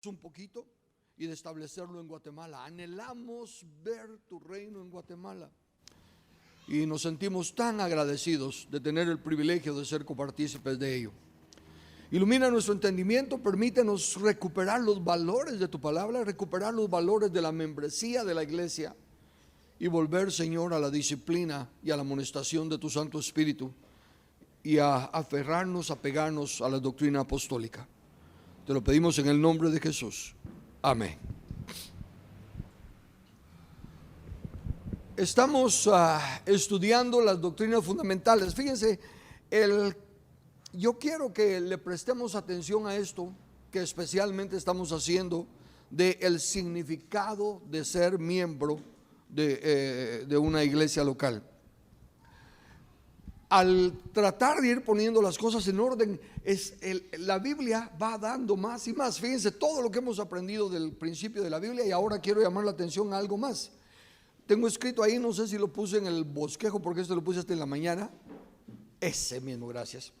un poquito y de establecerlo en Guatemala. Anhelamos ver tu reino en Guatemala y nos sentimos tan agradecidos de tener el privilegio de ser copartícipes de ello. Ilumina nuestro entendimiento, permítenos recuperar los valores de tu palabra, recuperar los valores de la membresía de la iglesia y volver, Señor, a la disciplina y a la amonestación de tu Santo Espíritu y a aferrarnos, a pegarnos a la doctrina apostólica. Te lo pedimos en el nombre de Jesús. Amén. Estamos estudiando las doctrinas fundamentales. Fíjense, yo quiero que le prestemos atención a esto que especialmente estamos haciendo del significado de ser miembro de una iglesia local. Al tratar de ir poniendo las cosas en orden, la Biblia va dando más y más. Fíjense todo lo que hemos aprendido del principio de la Biblia, y ahora quiero llamar la atención a algo más. Tengo escrito ahí, no sé si lo puse en el bosquejo porque esto lo puse hasta en la mañana. Ese mismo, gracias.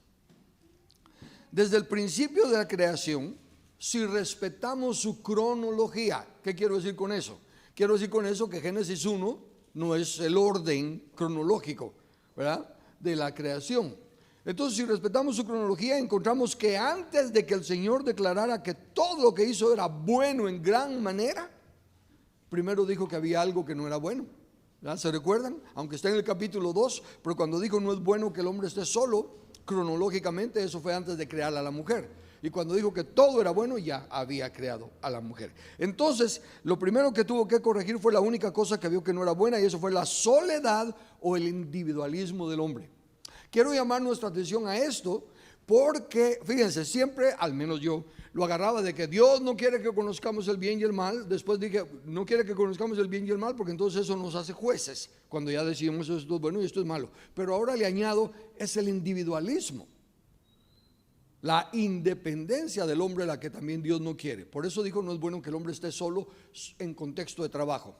Desde el principio de la creación, si respetamos su cronología, ¿qué quiero decir con eso? Quiero decir con eso que Génesis 1 no es el orden cronológico, ¿verdad?, de la creación. Entonces, si respetamos su cronología, encontramos que antes de que el Señor declarara que todo lo que hizo era bueno en gran manera, primero dijo que había algo que no era bueno, ¿verdad? ¿Se recuerdan? Aunque está en el capítulo 2, pero cuando dijo no es bueno que el hombre esté solo, cronológicamente eso fue antes de crear a la mujer. Y cuando dijo que todo era bueno, ya había creado a la mujer. Entonces, lo primero que tuvo que corregir fue la única cosa que vio que no era buena, y eso fue la soledad o el individualismo del hombre. Quiero llamar nuestra atención a esto porque, fíjense, siempre, al menos yo, lo agarraba de que Dios no quiere que conozcamos el bien y el mal. Después dije, no quiere que conozcamos el bien y el mal porque entonces eso nos hace jueces cuando ya decidimos esto es bueno y esto es malo. Pero ahora le añado, es el individualismo, la independencia del hombre, la que también Dios no quiere. Por eso dijo, no es bueno que el hombre esté solo en contexto de trabajo.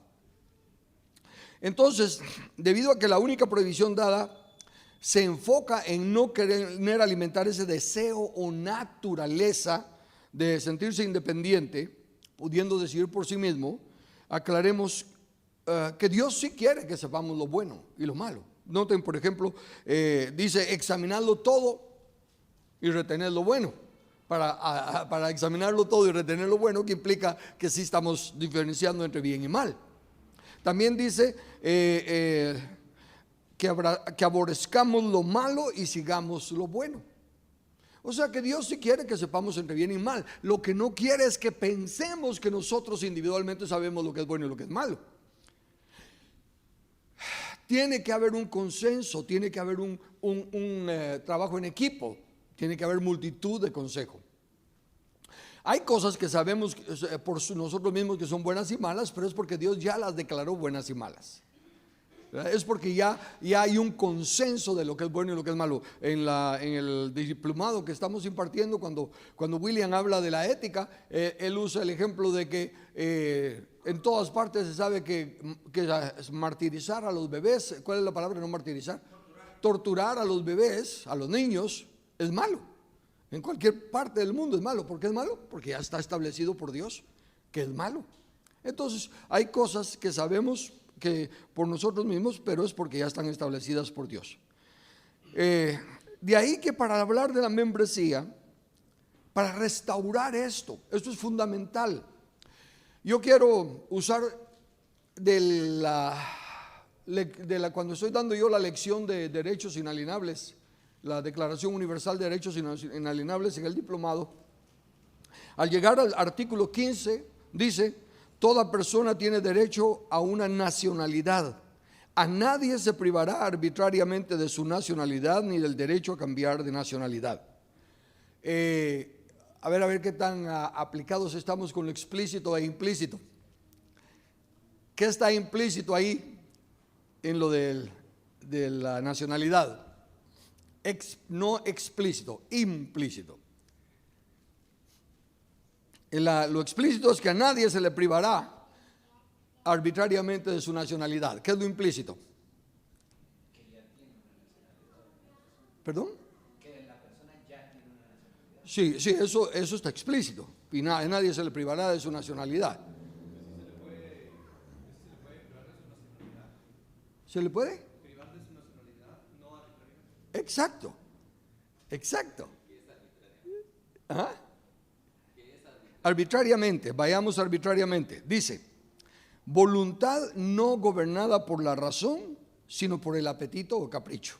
Entonces, debido a que la única prohibición dada se enfoca en no querer alimentar ese deseo o naturaleza de sentirse independiente, pudiendo decidir por sí mismo, aclaremos que Dios sí quiere que sepamos lo bueno y lo malo. Noten, por ejemplo, dice examinarlo todo y retener lo bueno. Para examinarlo todo y retener lo bueno, que implica que sí estamos diferenciando entre bien y mal. También dice que aborrezcamos lo malo y sigamos lo bueno. O sea que Dios sí quiere que sepamos entre bien y mal. Lo que no quiere es que pensemos que nosotros individualmente sabemos lo que es bueno y lo que es malo. Tiene que haber un consenso, tiene que haber un trabajo en equipo, tiene que haber multitud de consejos. Hay cosas que sabemos por nosotros mismos que son buenas y malas, pero es porque Dios ya las declaró buenas y malas. Es porque ya hay un consenso de lo que es bueno y lo que es malo. En el diplomado que estamos impartiendo, cuando William habla de la ética, él usa el ejemplo de que en todas partes se sabe que martirizar a los bebés, ¿cuál es la palabra? No martirizar, torturar a los bebés, a los niños, es malo. En cualquier parte del mundo es malo. ¿Por qué es malo? Porque ya está establecido por Dios que es malo. Entonces hay cosas que sabemos que por nosotros mismos, pero es porque ya están establecidas por Dios. De ahí que para hablar de la membresía, para restaurar esto es fundamental. Yo quiero usar cuando estoy dando yo la lección de derechos inalienables, la Declaración Universal de Derechos Inalienables en el diplomado, al llegar al artículo 15, dice: toda persona tiene derecho a una nacionalidad. A nadie se privará arbitrariamente de su nacionalidad ni del derecho a cambiar de nacionalidad. A ver qué tan aplicados estamos con lo explícito e implícito. ¿Qué está implícito ahí en lo de la nacionalidad? No explícito, implícito. Lo explícito es que a nadie se le privará arbitrariamente de su nacionalidad. ¿Qué es lo implícito? Que ya tiene una nacionalidad. ¿Perdón? Que la persona ya tiene una nacionalidad. Sí, eso está explícito. y nadie se le privará de su nacionalidad. ¿Se le puede? Privar de su nacionalidad no arbitrariamente. Exacto, exacto. ¿Ah? Arbitrariamente, vayamos arbitrariamente. Dice, voluntad no gobernada por la razón, sino por el apetito o capricho.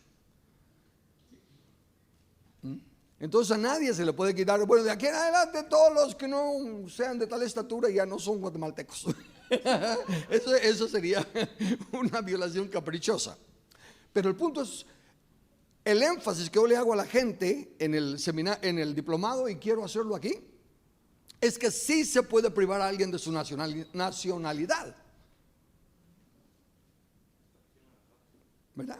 Entonces a nadie se le puede quitar. Bueno, de aquí en adelante todos los que no sean de tal estatura ya no son guatemaltecos. Eso sería una violación caprichosa. Pero el punto es, el énfasis que yo le hago a la gente en el diplomado, y quiero hacerlo aquí, es que sí se puede privar a alguien de su nacionalidad. ¿Verdad?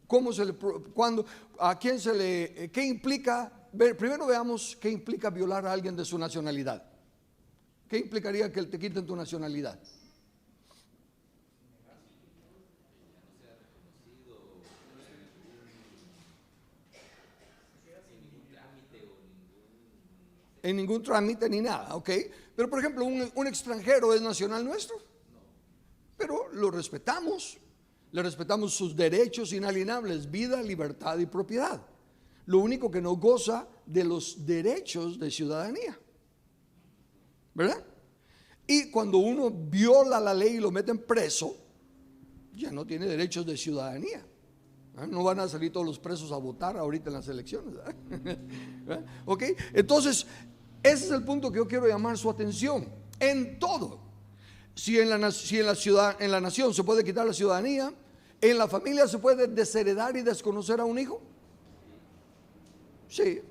¿Cómo se le, cuándo, a quién se le, qué implica? Primero veamos qué implica violar a alguien de su nacionalidad. ¿Qué implicaría que te quiten tu nacionalidad? En ningún trámite ni nada, ¿ok? Pero por ejemplo, un extranjero es nacional nuestro, pero lo respetamos. Le respetamos sus derechos inalienables, vida, libertad y propiedad. Lo único que no goza de los derechos de ciudadanía, ¿verdad? Y cuando uno viola la ley y lo meten preso, ya no tiene derechos de ciudadanía. No van a salir todos los presos a votar ahorita en las elecciones, ¿verdad? ¿Ok? Entonces, ese es el punto que yo quiero llamar su atención. En todo. Si en la nación se puede quitar la ciudadanía, en la familia se puede desheredar y desconocer a un hijo. Sí.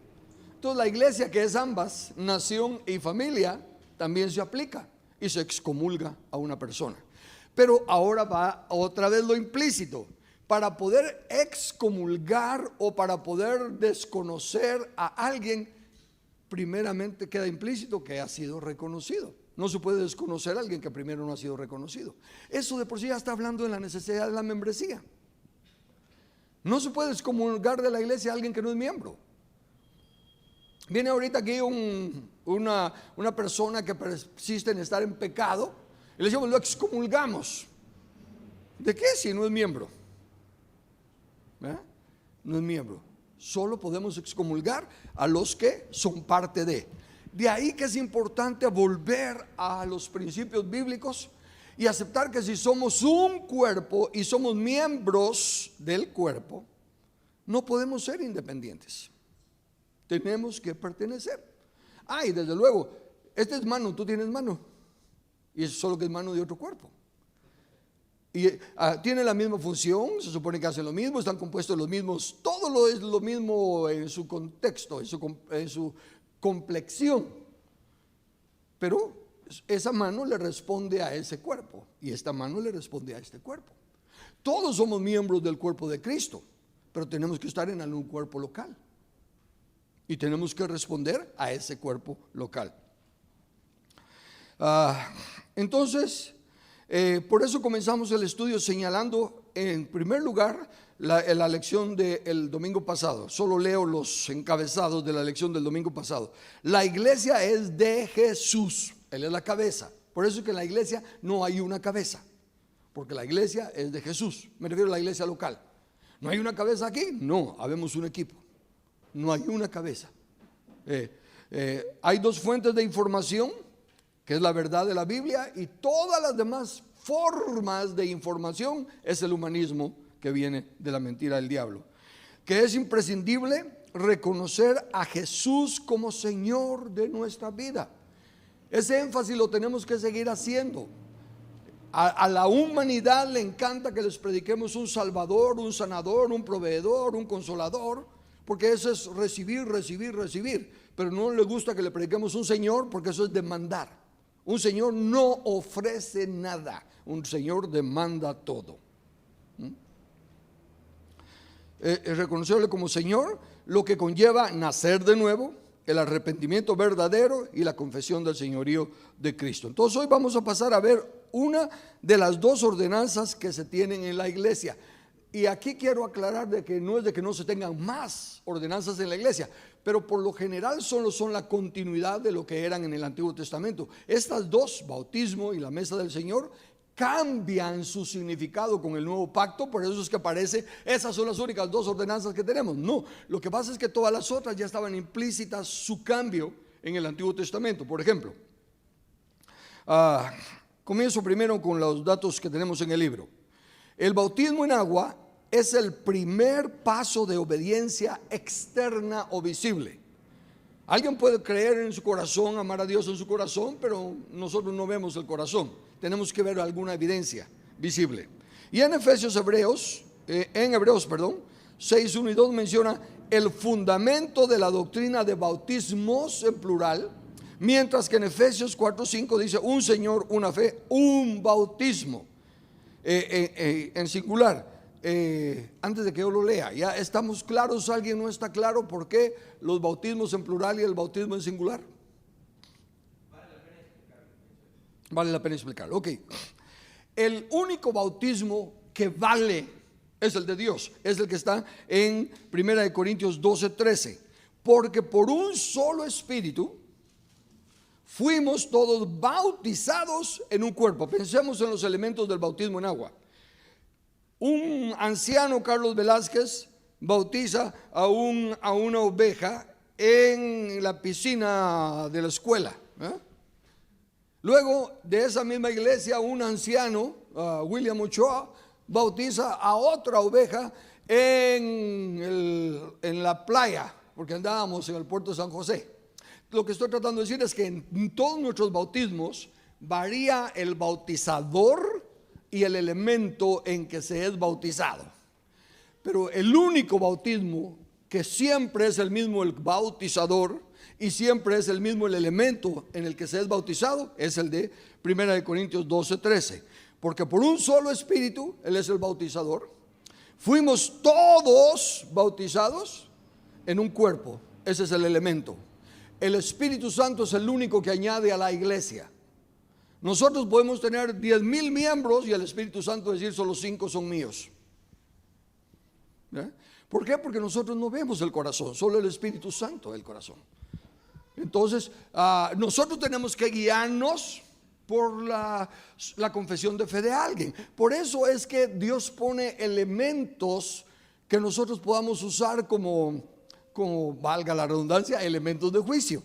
Entonces la iglesia, que es ambas, nación y familia, también se aplica y se excomulga a una persona. Pero ahora va otra vez lo implícito. Para poder excomulgar o para poder desconocer a alguien, primeramente queda implícito que ha sido reconocido. No se puede desconocer a alguien que primero no ha sido reconocido. Eso de por sí ya está hablando de la necesidad de la membresía. No se puede excomulgar de la iglesia a alguien que no es miembro. Viene ahorita aquí una persona que persiste en estar en pecado y le decimos, lo excomulgamos. ¿De qué si no es miembro? ¿Eh? No es miembro. Solo podemos excomulgar a los que son parte de. De ahí que es importante volver a los principios bíblicos y aceptar que si somos un cuerpo y somos miembros del cuerpo, no podemos ser independientes. Tenemos que pertenecer. Y desde luego, este es mano, tú tienes mano, y es solo que es mano de otro cuerpo. Y tiene la misma función, se supone que hacen lo mismo, están compuestos de los mismos, todo lo es lo mismo en su contexto, en su complexión, pero esa mano le responde a ese cuerpo y esta mano le responde a este cuerpo. Todos somos miembros del cuerpo de Cristo, pero tenemos que estar en algún cuerpo local y tenemos que responder a ese cuerpo local. Entonces, por eso comenzamos el estudio señalando en primer lugar la lección del domingo pasado. Solo leo los encabezados de la lección del domingo pasado. La iglesia es de Jesús, Él es la cabeza. Por eso es que en la iglesia no hay una cabeza, porque la iglesia es de Jesús. Me refiero a la iglesia local. ¿No hay una cabeza aquí? No, habemos un equipo. No hay una cabeza. Hay dos fuentes de información, que es la verdad de la Biblia, y todas las demás formas de información es el humanismo que viene de la mentira del diablo. Que es imprescindible reconocer a Jesús como Señor de nuestra vida. Ese énfasis lo tenemos que seguir haciendo. A la humanidad le encanta que les prediquemos un Salvador, un sanador, un proveedor, un consolador, porque eso es recibir, recibir, recibir. Pero no le gusta que le prediquemos un Señor, porque eso es demandar. Un Señor no ofrece nada, un Señor demanda todo. Reconocerle como Señor, lo que conlleva nacer de nuevo, el arrepentimiento verdadero y la confesión del señorío de Cristo. Entonces hoy vamos a pasar a ver una de las dos ordenanzas que se tienen en la iglesia. Y aquí quiero aclarar de que no es de que no se tengan más ordenanzas en la iglesia, pero por lo general solo son la continuidad de lo que eran en el Antiguo Testamento. Estas dos, bautismo y la mesa del Señor, cambian su significado con el nuevo pacto. Por eso es que parece esas son las únicas dos ordenanzas que tenemos. No, lo que pasa es que todas las otras ya estaban implícitas su cambio en el Antiguo Testamento. Por ejemplo, comienzo primero con los datos que tenemos en el libro. El bautismo en agua es el primer paso de obediencia externa o visible. Alguien puede creer en su corazón, amar a Dios en su corazón, pero nosotros no vemos el corazón. Tenemos que ver alguna evidencia visible. Y en Hebreos 6, 1 y 2 menciona el fundamento de la doctrina de bautismos en plural, mientras que en Efesios 4, 5 dice un Señor, una fe, un bautismo en singular. Antes de que yo lo lea, ¿ya estamos claros? ¿Alguien no está claro por qué los bautismos en plural y el bautismo en singular? Vale la pena explicarlo. Ok. El único bautismo que vale es el de Dios, es el que está en 1 Corintios 12, 13. Porque por un solo espíritu fuimos todos bautizados en un cuerpo. Pensemos en los elementos del bautismo en agua. Un anciano, Carlos Velázquez, bautiza a una oveja en la piscina de la escuela. Luego de esa misma iglesia, un anciano, William Ochoa, bautiza a otra oveja en la playa, porque andábamos en el puerto de San José. Lo que estoy tratando de decir es que en todos nuestros bautismos varía el bautizador y el elemento en que se es bautizado. Pero el único bautismo que siempre es el mismo el bautizador y siempre es el mismo el elemento en el que se es bautizado es el de 1 Corintios 12, 13. Porque por un solo espíritu, Él es el bautizador, fuimos todos bautizados en un cuerpo. Ese es el elemento. El Espíritu Santo es el único que añade a la iglesia. Nosotros podemos tener 10,000 miembros y el Espíritu Santo decir solo 5 son míos. ¿Por qué? Porque nosotros no vemos el corazón, solo el Espíritu Santo el corazón. Entonces nosotros tenemos que guiarnos por la confesión de fe de alguien. Por eso es que Dios pone elementos que nosotros podamos usar como valga la redundancia, elementos de juicio.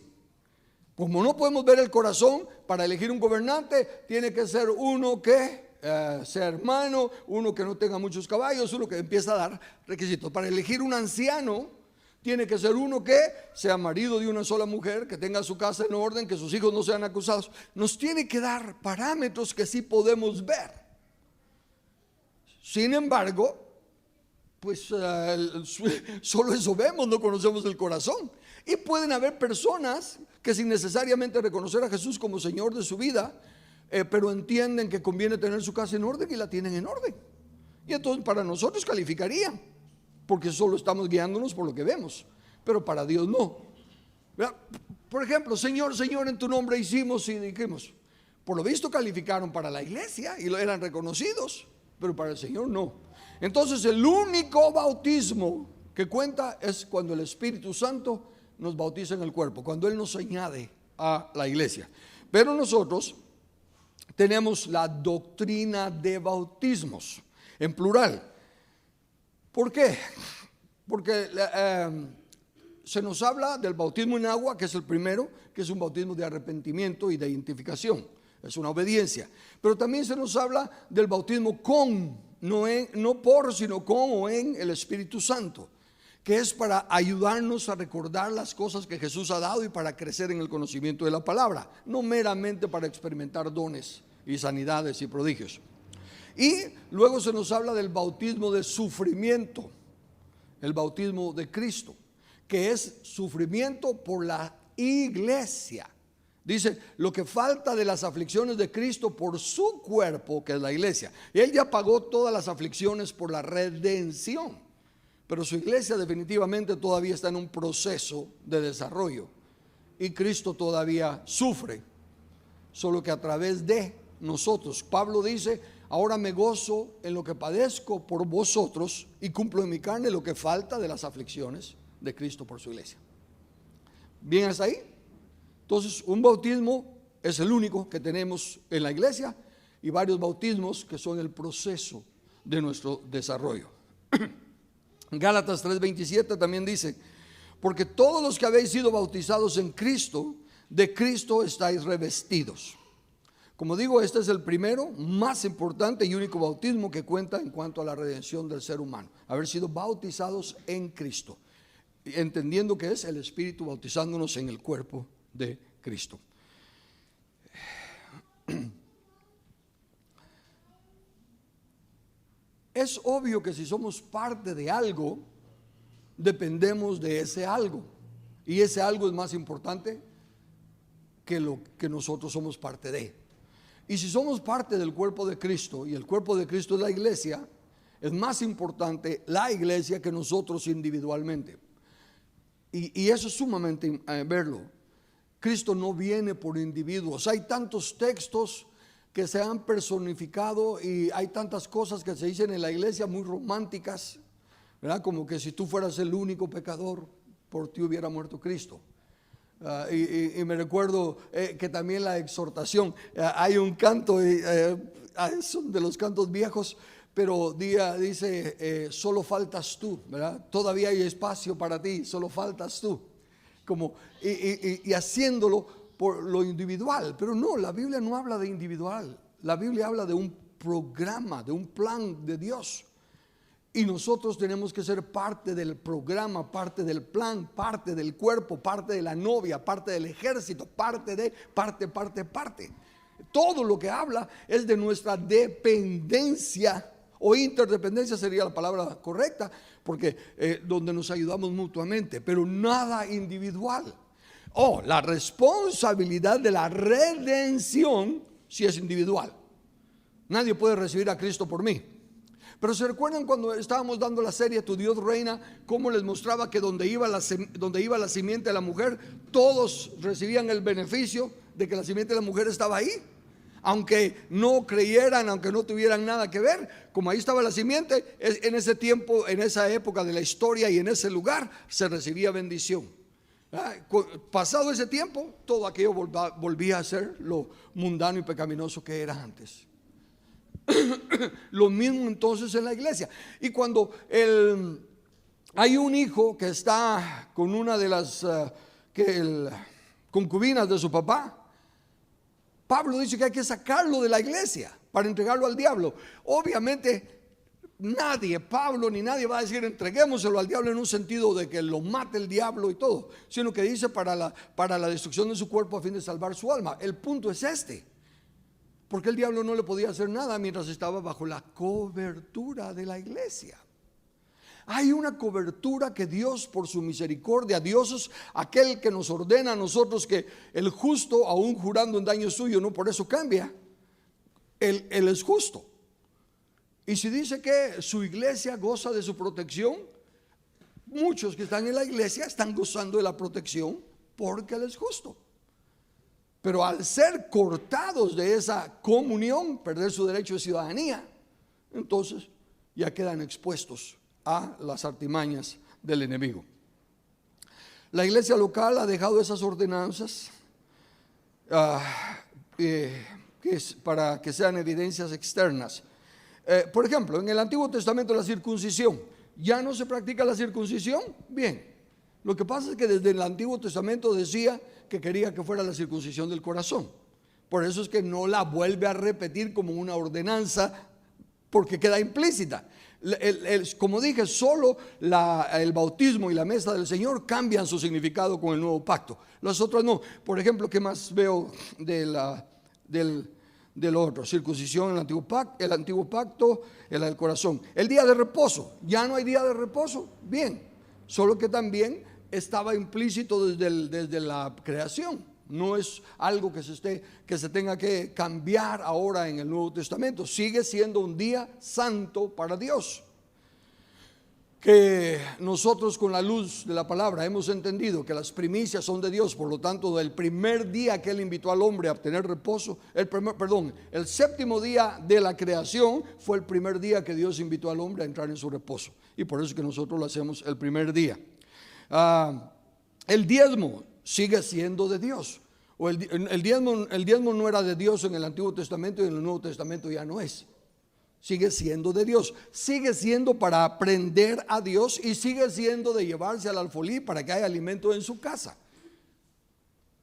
Como no podemos ver el corazón, para elegir un gobernante tiene que ser uno que sea hermano, uno que no tenga muchos caballos, uno que empieza a dar requisitos. Para elegir un anciano tiene que ser uno que sea marido de una sola mujer, que tenga su casa en orden, que sus hijos no sean acusados. Nos tiene que dar parámetros que sí podemos ver. Sin embargo, pues solo eso vemos, no conocemos el corazón. Y pueden haber personas que sin necesariamente reconocer a Jesús como Señor de su vida, pero entienden que conviene tener su casa en orden y la tienen en orden. Y entonces para nosotros calificaría, porque solo estamos guiándonos por lo que vemos, pero para Dios no. Por ejemplo, Señor, Señor, en tu nombre hicimos y dijimos. Por lo visto calificaron para la iglesia y eran reconocidos, pero para el Señor no. Entonces el único bautismo que cuenta es cuando el Espíritu Santo nos bautiza en el cuerpo, cuando Él nos añade a la iglesia. Pero nosotros tenemos la doctrina de bautismos en plural. ¿Por qué? Porque se nos habla del bautismo en agua, que es el primero, que es un bautismo de arrepentimiento y de identificación, es una obediencia. Pero también se nos habla del bautismo con, no por, sino con o en el Espíritu Santo, que es para ayudarnos a recordar las cosas que Jesús ha dado y para crecer en el conocimiento de la palabra, no meramente para experimentar dones y sanidades y prodigios. Y luego se nos habla del bautismo de sufrimiento, el bautismo de Cristo, que es sufrimiento por la iglesia. Dice, lo que falta de las aflicciones de Cristo por su cuerpo, que es la iglesia. Y Él ya pagó todas las aflicciones por la redención, pero su iglesia definitivamente todavía está en un proceso de desarrollo. Y Cristo todavía sufre, solo que a través de nosotros. Pablo dice, ahora me gozo en lo que padezco por vosotros y cumplo en mi carne lo que falta de las aflicciones de Cristo por su iglesia. ¿Bien hasta ahí? Entonces, un bautismo es el único que tenemos en la iglesia y varios bautismos que son el proceso de nuestro desarrollo. Gálatas 3:27 también dice: porque todos los que habéis sido bautizados en Cristo, de Cristo estáis revestidos. Como digo, este es el primero, más importante y único bautismo que cuenta en cuanto a la redención del ser humano. Haber sido bautizados en Cristo, entendiendo que es el Espíritu bautizándonos en el cuerpo de Cristo. Es obvio que si somos parte de algo, dependemos de ese algo. Y ese algo es más importante que lo que nosotros somos parte de. Y si somos parte del cuerpo de Cristo, y el cuerpo de Cristo es la iglesia, es más importante la iglesia que nosotros individualmente. Y eso es sumamente verlo. Cristo no viene por individuos. Hay tantos textos que se han personificado y hay tantas cosas que se dicen en la iglesia muy románticas, ¿verdad? Como que si tú fueras el único pecador, por ti hubiera muerto Cristo. Y me recuerdo que también la exhortación, hay un canto, son de los cantos viejos, pero dice, solo faltas tú, ¿verdad? Todavía hay espacio para ti, solo faltas tú. Como, y haciéndolo por lo individual, pero no, la Biblia no habla de individual, la Biblia habla de un programa, de un plan de Dios. Y nosotros tenemos que ser parte del programa, parte del plan, parte del cuerpo, parte de la novia, parte del ejército, parte. Todo lo que habla es de nuestra dependencia, o interdependencia sería la palabra correcta, porque donde nos ayudamos mutuamente, pero nada individual. La responsabilidad de la redención sí es individual. Nadie puede recibir a Cristo por mí. Pero ¿se recuerdan cuando estábamos dando la serie Tu Dios Reina? Cómo les mostraba que donde iba la simiente de la mujer, todos recibían el beneficio de que la simiente de la mujer estaba ahí. Aunque no creyeran, aunque no tuvieran nada que ver, como ahí estaba la simiente, en ese tiempo, en esa época de la historia y en ese lugar, se recibía bendición. Pasado ese tiempo, todo aquello volvía a ser lo mundano y pecaminoso que era antes. Lo mismo entonces en la iglesia. Y cuando hay un hijo que está con una de las concubinas de su papá, Pablo dice que hay que sacarlo de la iglesia para entregarlo al diablo. Obviamente Pablo ni nadie va a decir entreguémoselo al diablo en un sentido de que lo mate el diablo y todo, sino que dice para la destrucción de su cuerpo a fin de salvar su alma. El punto es porque el diablo no le podía hacer nada mientras estaba bajo la cobertura de la iglesia. Hay una cobertura que Dios, por su misericordia, Dios es aquel que nos ordena a nosotros que el justo, aún jurando en daño suyo, no por eso cambia. Él es justo. Y si dice que su iglesia goza de su protección, muchos que están en la iglesia están gozando de la protección porque Él es justo. Pero al ser cortados de esa comunión, perder su derecho de ciudadanía, entonces ya quedan expuestos a las artimañas del enemigo. La iglesia local ha dejado esas ordenanzas para que sean evidencias externas. Por ejemplo, en el Antiguo Testamento la circuncisión, ¿ya no se practica la circuncisión? Bien, lo que pasa es que desde el Antiguo Testamento decía que quería que fuera la circuncisión del corazón. Por eso es que no la vuelve a repetir como una ordenanza, porque queda implícita. Como dije, solo el bautismo y la mesa del Señor cambian su significado con el nuevo pacto. Las otras no. Por ejemplo, ¿qué más veo del otro? Circuncisión en el antiguo pacto, el del corazón. El día de reposo, ya no hay día de reposo. Bien, solo que también estaba implícito desde la creación. No es algo que se tenga que cambiar ahora en el Nuevo Testamento. Sigue siendo un día santo para Dios. Que nosotros con la luz de la palabra hemos entendido que las primicias son de Dios. Por lo tanto, del primer día que Él invitó al hombre a obtener reposo, el séptimo día de la creación fue el primer día que Dios invitó al hombre a entrar en su reposo. Y por eso es que nosotros lo hacemos el primer día. El diezmo sigue siendo de Dios. O el diezmo no era de Dios en el Antiguo Testamento y en el Nuevo Testamento ya no es. Sigue siendo de Dios, sigue siendo para aprender a Dios y sigue siendo de llevarse al alfolí para que haya alimento en su casa.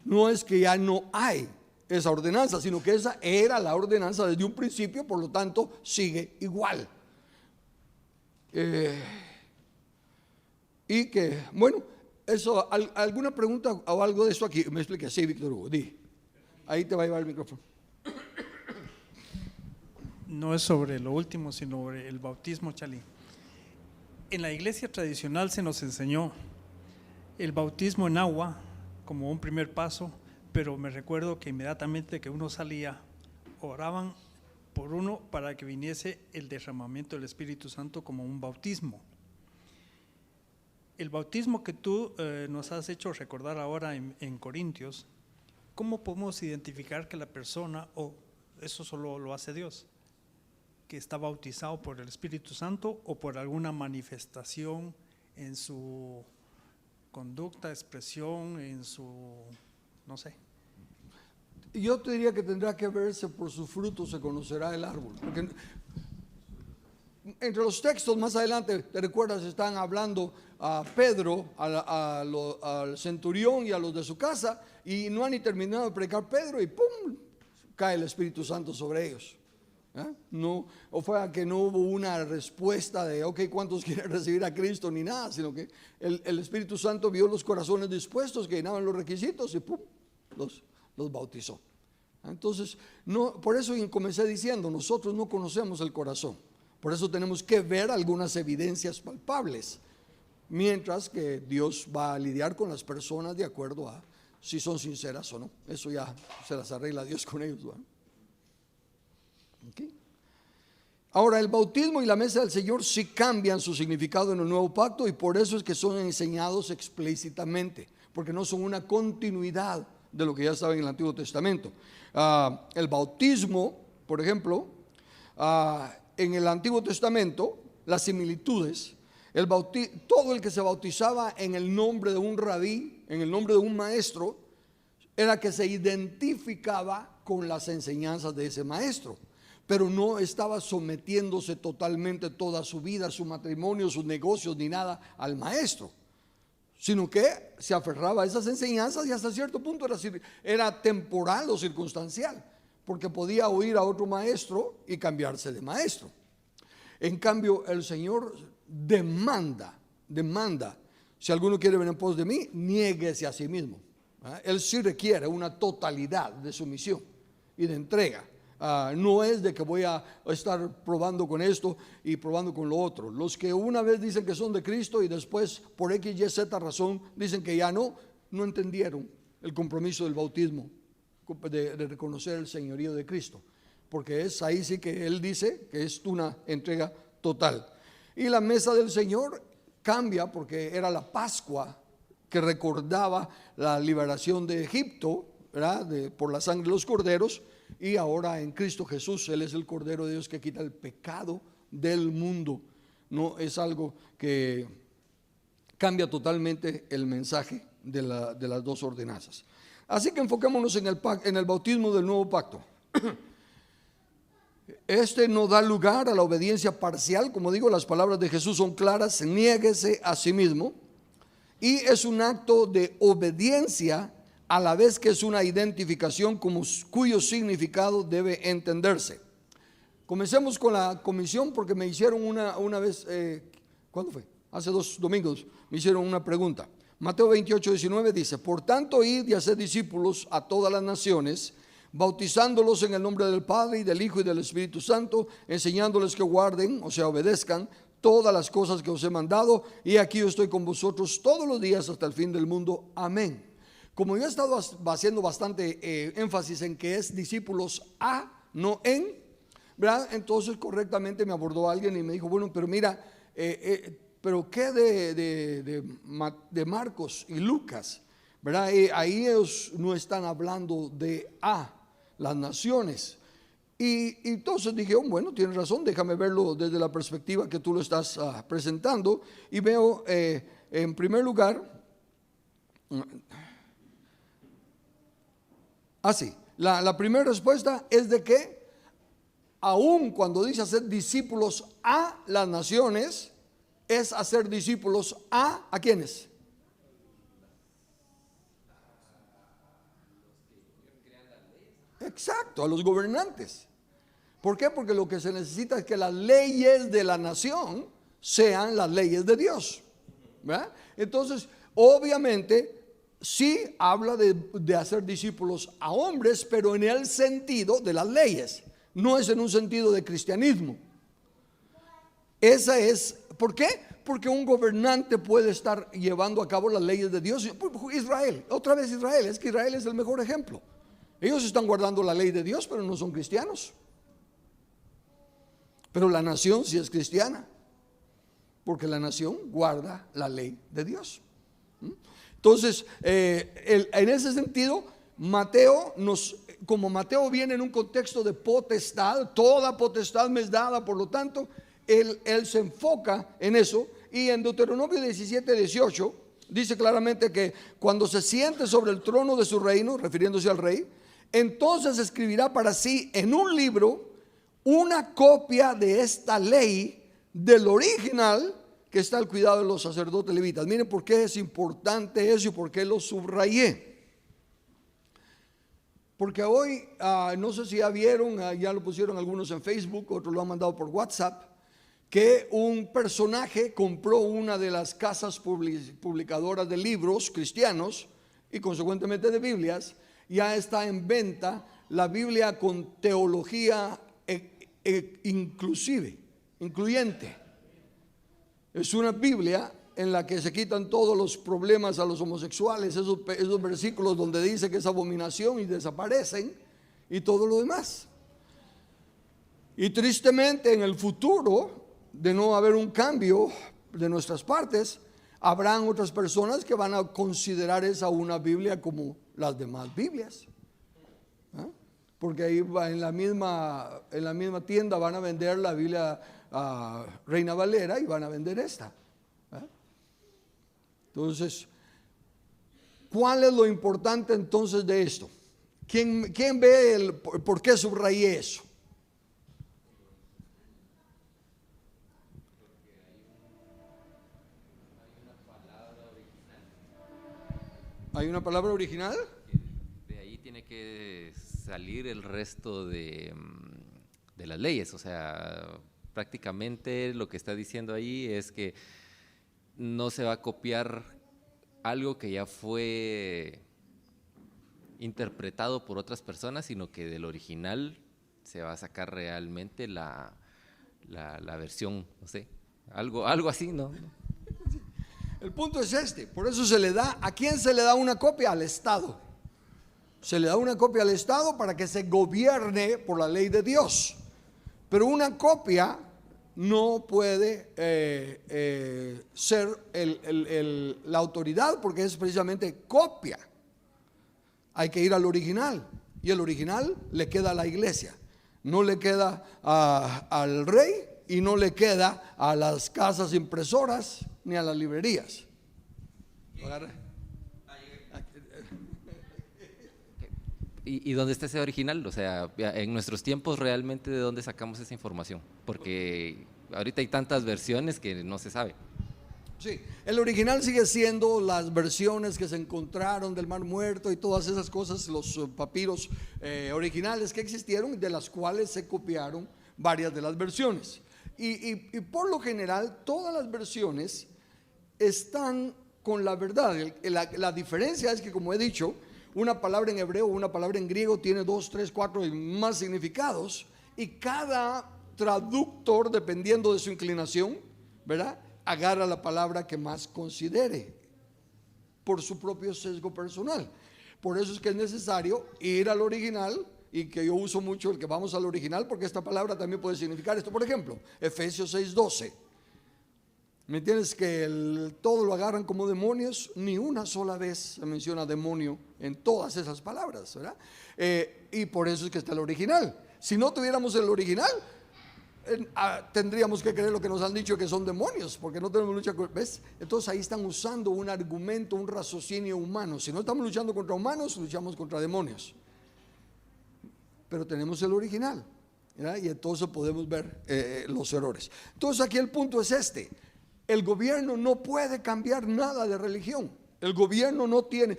No es que ya no hay esa ordenanza, sino que esa era la ordenanza desde un principio, por lo tanto sigue igual. Y que, bueno, eso, ¿alguna pregunta o algo de eso aquí? Me explique, sí, Víctor Hugo, di. Ahí te va a llevar el micrófono. No es sobre lo último, sino sobre el bautismo, Chalí. En la iglesia tradicional se nos enseñó el bautismo en agua como un primer paso, pero me recuerdo que inmediatamente que uno salía, oraban por uno para que viniese el derramamiento del Espíritu Santo como un bautismo. El bautismo que tú nos has hecho recordar ahora en Corintios, ¿cómo podemos identificar que la persona, o eso solo lo hace Dios, que está bautizado por el Espíritu Santo o por alguna manifestación en su conducta, expresión, en su, no sé? Yo te diría que tendrá que verse por sus frutos se conocerá el árbol. Porque entre los textos más adelante, ¿te recuerdas? Están hablando a Pedro, al centurión y a los de su casa, y no han ni terminado de predicar Pedro y ¡pum! Cae el Espíritu Santo sobre ellos. No, o fue a que no hubo una respuesta de ok, ¿cuántos quieren recibir a Cristo? Ni nada, sino que el Espíritu Santo vio los corazones dispuestos que llenaban los requisitos y ¡pum! Los bautizó. Entonces, no, por eso comencé diciendo, nosotros no conocemos el corazón, por eso tenemos que ver algunas evidencias palpables, mientras que Dios va a lidiar con las personas de acuerdo a si son sinceras o no. Eso ya se las arregla Dios con ellos, ¿no? Okay. Ahora, el bautismo y la mesa del Señor sí cambian su significado en el nuevo pacto, y por eso es que son enseñados explícitamente, porque no son una continuidad de lo que ya estaba en el Antiguo Testamento. El bautismo, por ejemplo, en el Antiguo Testamento, las similitudes, todo el que se bautizaba en el nombre de un rabí, en el nombre de un maestro, era que se identificaba con las enseñanzas de ese maestro, pero no estaba sometiéndose totalmente toda su vida, su matrimonio, sus negocios, ni nada al maestro, sino que se aferraba a esas enseñanzas y hasta cierto punto era temporal o circunstancial, porque podía oír a otro maestro y cambiarse de maestro. En cambio, el Señor demanda, si alguno quiere venir en pos de mí, niéguese a sí mismo. Él sí requiere una totalidad de sumisión y de entrega. No es de que voy a estar probando con esto y probando con lo otro. Los que una vez dicen que son de Cristo y después por X, Y, Z razón dicen que ya no entendieron el compromiso del bautismo, de reconocer el señorío de Cristo, porque es ahí sí que Él dice que es una entrega total. Y la mesa del Señor cambia porque era la Pascua que recordaba la liberación de Egipto, ¿verdad? Por la sangre de los corderos. Y ahora en Cristo Jesús, Él es el Cordero de Dios que quita el pecado del mundo. No es algo que cambia totalmente el mensaje de las dos ordenanzas. Así que enfoquémonos en el bautismo del nuevo pacto. Este no da lugar a la obediencia parcial. Como digo, las palabras de Jesús son claras: niéguese a sí mismo. Y es un acto de obediencia, a la vez que es una identificación cuyo significado debe entenderse. Comencemos con la comisión, porque me hicieron una vez, ¿cuándo fue? Hace 2 domingos me hicieron una pregunta. Mateo 28:19 dice: por tanto, id y haced discípulos a todas las naciones, bautizándolos en el nombre del Padre y del Hijo y del Espíritu Santo, enseñándoles que guarden, o sea, obedezcan todas las cosas que os he mandado, y aquí yo estoy con vosotros todos los días hasta el fin del mundo. Amén. Como yo he estado haciendo bastante énfasis en que es discípulos a, no en, ¿verdad? Entonces correctamente me abordó alguien y me dijo: bueno, pero mira, pero ¿qué de Marcos y Lucas? ¿Verdad? Ahí ellos no están hablando de las naciones. Y entonces dije: oh, bueno, tienes razón, déjame verlo desde la perspectiva que tú lo estás presentando. Y veo, en primer lugar, Así, la primera respuesta es de que aun cuando dice hacer discípulos a las naciones, es hacer discípulos ¿a quiénes? Exacto, a los gobernantes. ¿Por qué? Porque lo que se necesita es que las leyes de la nación sean las leyes de Dios, ¿verdad? Entonces, obviamente, sí habla de hacer discípulos a hombres, pero en el sentido de las leyes, no es en un sentido de cristianismo. Esa es, ¿por qué? Porque un gobernante puede estar llevando a cabo las leyes de Dios. Israel, otra vez Israel, es que Israel es el mejor ejemplo. Ellos están guardando la ley de Dios, pero no son cristianos. Pero la nación sí es cristiana, porque la nación guarda la ley de Dios. Entonces, en ese sentido, como Mateo viene en un contexto de potestad, toda potestad me es dada, por lo tanto, él se enfoca en eso. Y en Deuteronomio 17:18 dice claramente que cuando se siente sobre el trono de su reino, refiriéndose al rey, entonces escribirá para sí en un libro una copia de esta ley del original que está al cuidado de los sacerdotes levitas. Miren por qué es importante eso y por qué lo subrayé. Porque hoy, no sé si ya vieron, ya lo pusieron algunos en Facebook, otros lo han mandado por WhatsApp, que un personaje compró una de las casas publicadoras de libros cristianos y consecuentemente de Biblias. Ya está en venta la Biblia con teología incluyente. Es una Biblia en la que se quitan todos los problemas a los homosexuales, esos versículos donde dice que es abominación y desaparecen y todo lo demás. Y tristemente en el futuro, de no haber un cambio de nuestras partes, habrán otras personas que van a considerar esa una Biblia como las demás Biblias, porque ahí en la misma tienda van a vender la Biblia Reina Valera y van a vender esta. Entonces, ¿cuál es lo importante entonces de esto? ¿Quién ve por qué subrayé eso? ¿Hay una palabra original? De ahí tiene que salir el resto de las leyes. O sea, prácticamente lo que está diciendo ahí es que no se va a copiar algo que ya fue interpretado por otras personas, sino que del original se va a sacar realmente la versión, no sé, algo así, ¿no? El punto es este, por eso se le da, ¿a quién se le da una copia? Al Estado. Se le da una copia al Estado para que se gobierne por la ley de Dios. Pero una copia no puede ser la autoridad, porque es precisamente copia. Hay que ir al original, y el original le queda a la iglesia, no le queda al rey y no le queda a las casas impresoras ni a las librerías. ¿Y dónde está ese original? O sea, en nuestros tiempos realmente, ¿de dónde sacamos esa información? Porque ahorita hay tantas versiones que no se sabe. Sí, el original sigue siendo las versiones que se encontraron del Mar Muerto y todas esas cosas, los papiros originales que existieron, de las cuales se copiaron varias de las versiones. Y por lo general, todas las versiones están con la verdad. La diferencia es que, como he dicho, una palabra en hebreo o una palabra en griego tiene 2, 3, 4 y más significados, y cada traductor, dependiendo de su inclinación, ¿verdad?, agarra la palabra que más considere por su propio sesgo personal. Por eso es que es necesario ir al original, y que yo uso mucho el que vamos al original, porque esta palabra también puede significar esto. Por ejemplo, Efesios 6:12. ¿Me entiendes? Que todo lo agarran como demonios. Ni una sola vez se menciona demonio en todas esas palabras, ¿verdad? Y por eso es que está el original. Si no tuviéramos el original, tendríamos que creer lo que nos han dicho, que son demonios, porque no tenemos lucha con, ¿ves? Entonces ahí están usando un argumento, un raciocinio humano. Si no estamos luchando contra humanos, luchamos contra demonios. pero tenemos el original, ¿verdad? Y entonces podemos ver los errores. Entonces aquí el punto es este: el gobierno no puede cambiar nada de religión. El gobierno no tiene.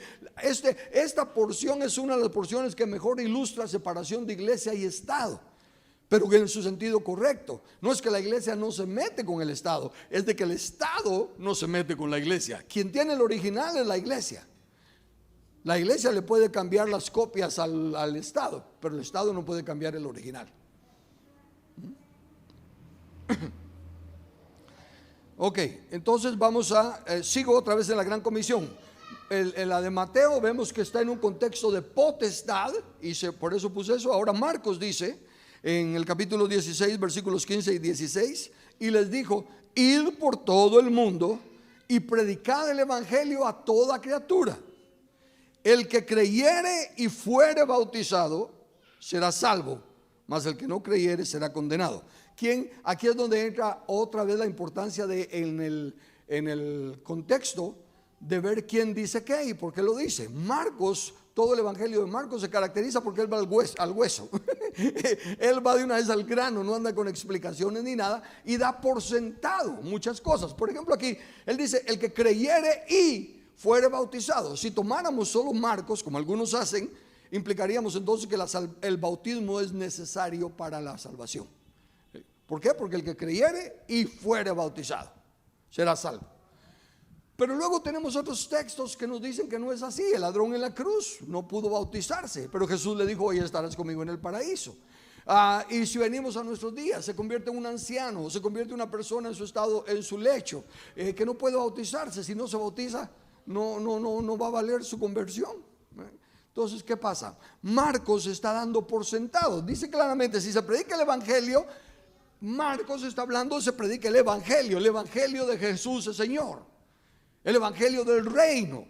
Esta porción es una de las porciones que mejor ilustra separación de iglesia y Estado, pero en su sentido correcto. No es que la iglesia no se mete con el Estado, es de que el Estado no se mete con la iglesia. Quien tiene el original es la iglesia. La iglesia le puede cambiar las copias al Estado, pero el Estado no puede cambiar el original. Ok, entonces vamos sigo otra vez en la Gran Comisión. En la de Mateo vemos que está en un contexto de potestad, y por eso puse eso. Ahora Marcos dice en el capítulo 16, versículos 15 y 16, y les dijo: id por todo el mundo y predicad el evangelio a toda criatura. El que creyere y fuere bautizado será salvo, mas el que no creyere será condenado. Aquí es donde entra otra vez la importancia en el contexto de ver quién dice qué y por qué lo dice. Marcos, todo el evangelio de Marcos se caracteriza porque él va al hueso. Él va de una vez al grano, no anda con explicaciones ni nada, y da por sentado muchas cosas. Por ejemplo, aquí él dice: el que creyere y fuere bautizado. Si tomáramos solo Marcos, como algunos hacen, implicaríamos entonces que el bautismo es necesario para la salvación. ¿Por qué? Porque el que creyere y fuere bautizado será salvo. Pero luego tenemos otros textos que nos dicen que no es así. El ladrón en la cruz no pudo bautizarse, pero Jesús le dijo: hoy estarás conmigo en el paraíso. Y si venimos a nuestros días, se convierte en un anciano, se convierte en una persona en su estado, en su lecho, que no puede bautizarse. Si no se bautiza, no va a valer su conversión. Entonces, ¿qué pasa? Marcos está dando por sentado. Dice claramente: si se predica el evangelio, Marcos está hablando, se predica el evangelio de Jesús el Señor, el evangelio del reino.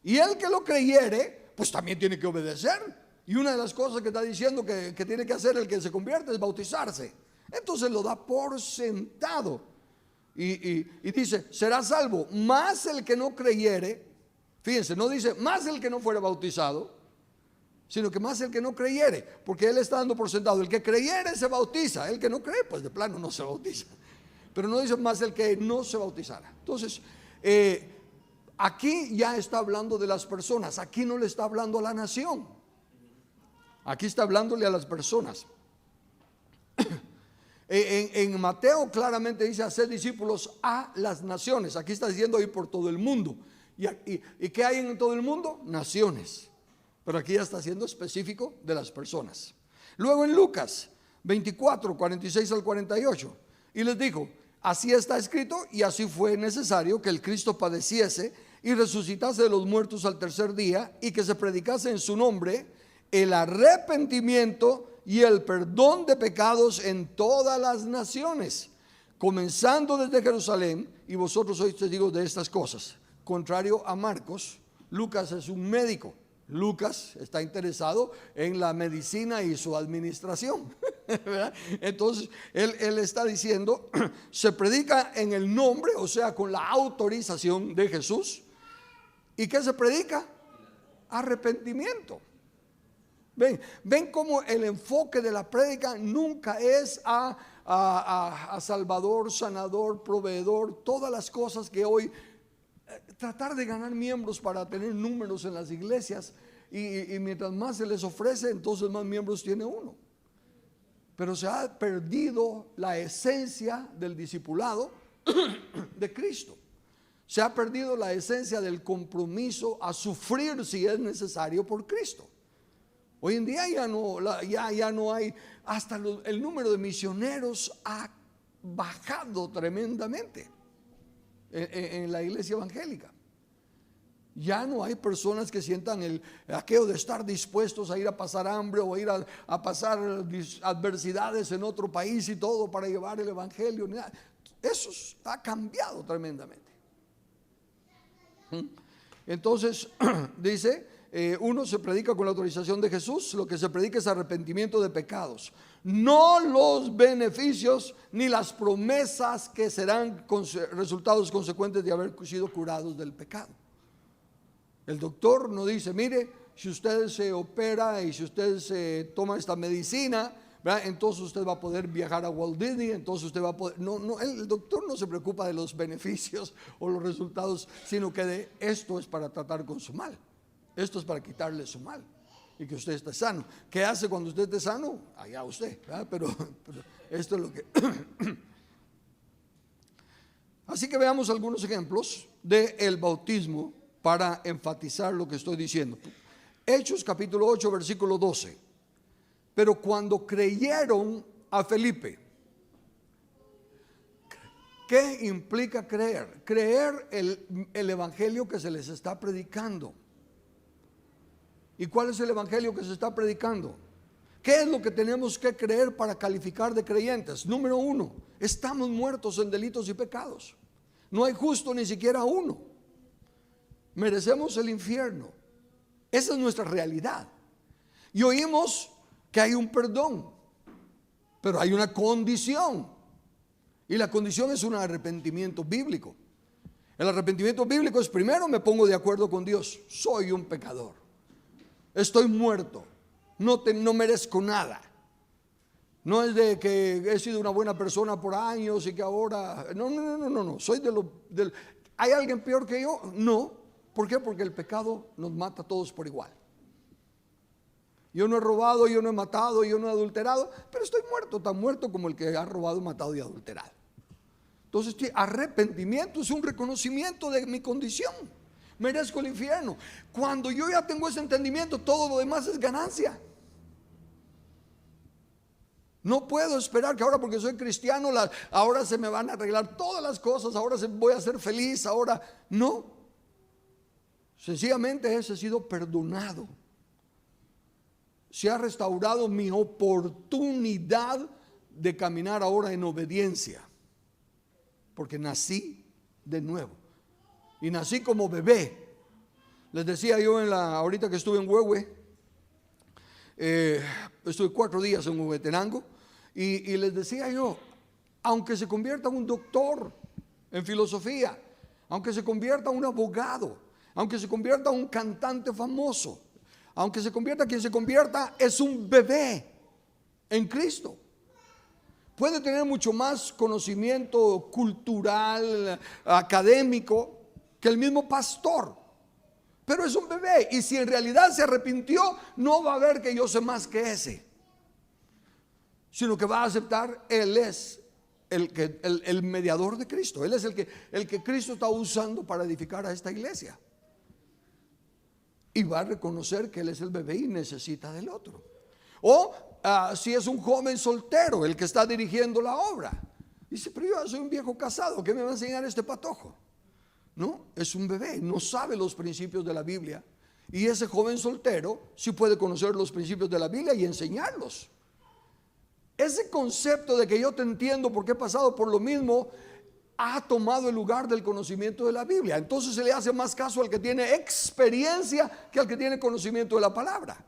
Y el que lo creyere, pues también tiene que obedecer. Y una de las cosas que está diciendo que tiene que hacer el que se convierte es bautizarse. Entonces lo da por sentado. Y dice: será salvo, más el que no creyere. Fíjense, no dice más el que no fuera bautizado, sino que más el que no creyere, porque él está dando por sentado: el que creyere se bautiza, el que no cree, pues de plano no se bautiza. Pero no dice más el que no se bautizara. Entonces, aquí ya está hablando de las personas. Aquí no le está hablando a la nación, aquí está hablándole a las personas. En Mateo claramente dice: hacer discípulos a las naciones. Aquí está diciendo: ir por todo el mundo. ¿Y qué hay en todo el mundo? Naciones. Pero aquí ya está siendo específico de las personas. Luego en Lucas 24, 46 al 48, y les dijo: así está escrito, y así fue necesario que el Cristo padeciese y resucitase de los muertos al tercer día, y que se predicase en su nombre el arrepentimiento y el perdón de pecados en todas las naciones, comenzando desde Jerusalén, y vosotros sois testigos de estas cosas. Contrario a Marcos, Lucas es un médico. Lucas está interesado en la medicina y su administración. Entonces él está diciendo: se predica en el nombre, o sea, con la autorización de Jesús. ¿Y qué se predica? Arrepentimiento. Ven cómo el enfoque de la prédica nunca es a Salvador, sanador, proveedor, todas las cosas que hoy tratar de ganar miembros para tener números en las iglesias, y mientras más se les ofrece, entonces más miembros tiene uno. Pero se ha perdido la esencia del discipulado de Cristo. Se ha perdido la esencia del compromiso a sufrir si es necesario por Cristo. Hoy en día ya no hay, hasta el número de misioneros ha bajado tremendamente en la iglesia evangélica. Ya no hay personas que sientan aquello de estar dispuestos a ir a pasar hambre o a ir a pasar adversidades en otro país y todo para llevar el evangelio. Eso ha cambiado tremendamente. Entonces dice: uno, se predica con la autorización de Jesús. Lo que se predica es arrepentimiento de pecados, no los beneficios ni las promesas que serán resultados consecuentes de haber sido curados del pecado. El doctor no dice: mire, si usted se opera y si usted se toma esta medicina, ¿verdad?, entonces usted va a poder viajar a Walt Disney, entonces usted va a poder... No, el doctor no se preocupa de los beneficios o los resultados, sino que de esto es para tratar con su mal. Esto es para quitarle su mal y que usted esté sano. ¿Qué hace cuando usted esté sano? Allá usted, ¿verdad? Pero esto es lo que... Así que veamos algunos ejemplos del bautismo para enfatizar lo que estoy diciendo. Hechos capítulo 8, versículo 12. Pero cuando creyeron a Felipe, ¿qué implica creer? Creer el evangelio que se les está predicando. ¿Y cuál es el evangelio que se está predicando? ¿Qué es lo que tenemos que creer para calificar de creyentes? Número 1, estamos muertos en delitos y pecados. No hay justo ni siquiera uno. Merecemos el infierno. Esa es nuestra realidad. Y oímos que hay un perdón, pero hay una condición. Y la condición es un arrepentimiento bíblico. El arrepentimiento bíblico es: primero me pongo de acuerdo con Dios. Soy un pecador. Estoy muerto. No merezco nada. No es de que he sido una buena persona por años y que ahora... No. Soy ¿Hay alguien peor que yo? No. ¿Por qué? Porque el pecado nos mata a todos por igual. Yo no he robado, yo no he matado, yo no he adulterado, pero estoy muerto, tan muerto como el que ha robado, matado y adulterado. Entonces, arrepentimiento es un reconocimiento de mi condición. Merezco el infierno. Cuando yo ya tengo ese entendimiento, todo lo demás es ganancia. No puedo esperar que ahora, porque soy cristiano, ahora se me van a arreglar todas las cosas, ahora voy a ser feliz, ahora no. Sencillamente he sido perdonado. Se ha restaurado mi oportunidad de caminar ahora en obediencia, porque nací de nuevo y nací como bebé. Les decía yo ahorita que estuve en Huehue, estuve 4 días en Huehuetenango, y les decía yo, aunque se convierta un doctor en filosofía, aunque se convierta un abogado, aunque se convierta un cantante famoso, aunque se convierta quien se convierta, es un bebé en Cristo. Puede tener mucho más conocimiento cultural, académico, que el mismo pastor, pero es un bebé. Y si en realidad se arrepintió, no va a ver que yo sé más que ese, sino que va a aceptar: Él es el mediador de Cristo. Él es el que Cristo está usando para edificar a esta iglesia. Y va a reconocer que él es el bebé y necesita del otro. O si es un joven soltero el que está dirigiendo la obra, dice: pero yo soy un viejo casado, ¿qué me va a enseñar este patojo? No, es un bebé, no sabe los principios de la Biblia. Y ese joven soltero sí puede conocer los principios de la Biblia y enseñarlos. Ese concepto de que yo te entiendo porque he pasado por lo mismo ha tomado el lugar del conocimiento de la Biblia. Entonces se le hace más caso al que tiene experiencia que al que tiene conocimiento de la palabra.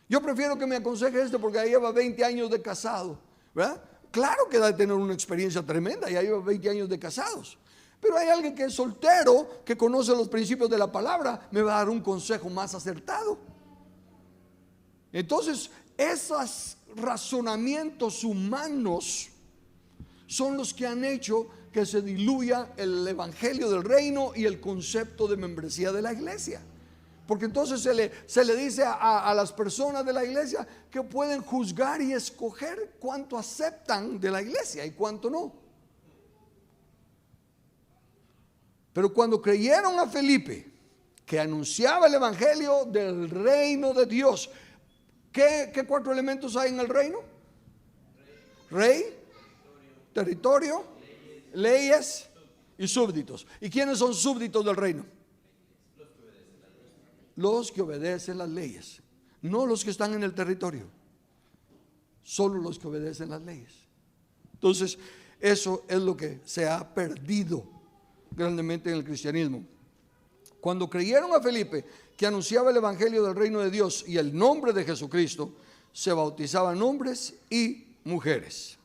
Yo prefiero que me aconseje porque ahí lleva 20 años de casado, ¿verdad? Claro que da de tener una experiencia tremenda, ya lleva 20 años de casados. Pero hay alguien que es soltero, que conoce los principios de la palabra, me va a dar un consejo más acertado. Entonces, esos razonamientos humanos son los que han hecho que se diluya el evangelio del reino y el concepto de membresía de la iglesia. Porque entonces se le dice a las personas de la iglesia que pueden juzgar y escoger cuánto aceptan de la iglesia y cuánto no. Pero cuando creyeron a Felipe, que anunciaba el evangelio del reino de Dios, ¿qué 4 elementos hay en el reino? Rey, territorio, leyes y súbditos. ¿Y quiénes son súbditos del reino? Los que obedecen las leyes, no los que están en el territorio, solo los que obedecen las leyes. Entonces, eso es lo que se ha perdido grandemente en el cristianismo. Cuando creyeron a Felipe, que anunciaba el evangelio del reino de Dios y el nombre de Jesucristo, se bautizaban hombres y mujeres.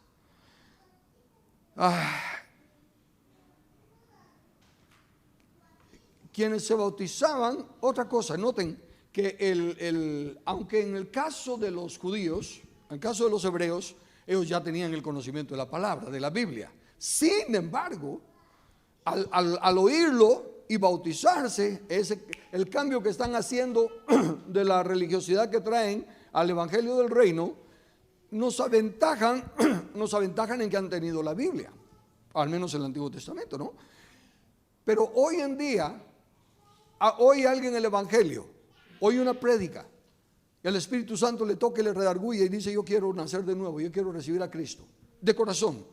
Quienes se bautizaban, otra cosa, noten que aunque en el caso de los judíos, en el caso de los hebreos, ellos ya tenían el conocimiento de la palabra, de la Biblia. Sin embargo, al oírlo y bautizarse, el cambio que están haciendo de la religiosidad que traen al evangelio del reino, nos aventajan en que han tenido la Biblia, al menos en el Antiguo Testamento, ¿no? Pero hoy en día, oye alguien el evangelio, oye una prédica, el Espíritu Santo le toca y le redarguye y dice: yo quiero nacer de nuevo, yo quiero recibir a Cristo, de corazón.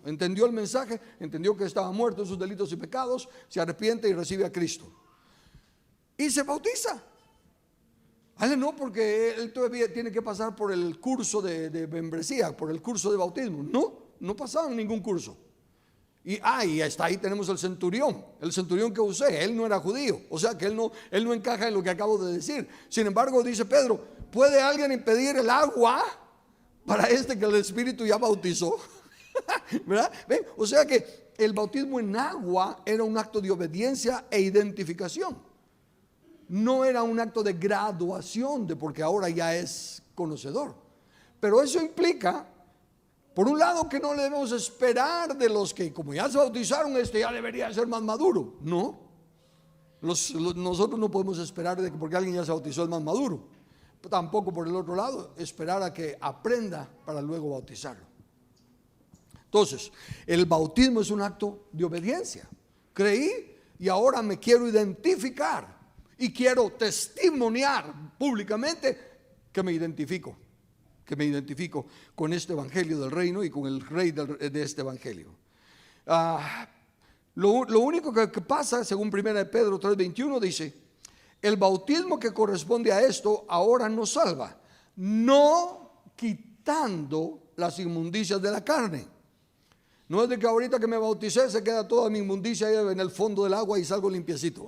Entendió el mensaje, entendió que estaba muerto en sus delitos y pecados, se arrepiente y recibe a Cristo y se bautiza. No, porque él todavía tiene que pasar por el curso de membresía, por el curso de bautismo. No pasaban ningún curso. Y hasta ahí tenemos el centurión que usé. Él no era judío, o sea que él no encaja en lo que acabo de decir. Sin embargo, dice Pedro: ¿puede alguien impedir el agua para que el Espíritu ya bautizó? ¿Verdad? ¿Ven? O sea que el bautismo en agua era un acto de obediencia e identificación. No era un acto de graduación, porque ahora ya es conocedor. Pero eso implica, por un lado, que no debemos esperar de los que, como ya se bautizaron, ya debería ser más maduro. No, nosotros no podemos esperar de que porque alguien ya se bautizó es más maduro. Tampoco, por el otro lado, esperar a que aprenda para luego bautizarlo. Entonces, el bautismo es un acto de obediencia. Creí y ahora me quiero identificar y quiero testimoniar públicamente que me identifico con este evangelio del reino y con el rey de este evangelio. Lo único que pasa, según 1 Pedro 3:21, dice: el bautismo que corresponde a esto ahora nos salva, no quitando las inmundicias de la carne. No es de que ahorita que me bauticé se queda toda mi inmundicia ahí en el fondo del agua y salgo limpiecito.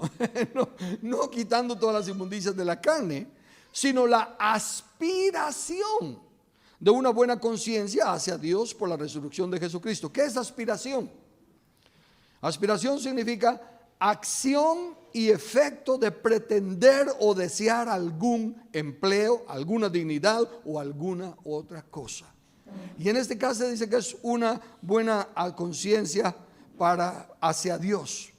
No quitando todas las inmundicias de la carne, sino la aspiración de una buena conciencia hacia Dios por la resurrección de Jesucristo. ¿Qué es aspiración? Aspiración significa acción y efecto de pretender o desear algún empleo, alguna dignidad o alguna otra cosa. Y en este caso dice que es una buena conciencia hacia Dios.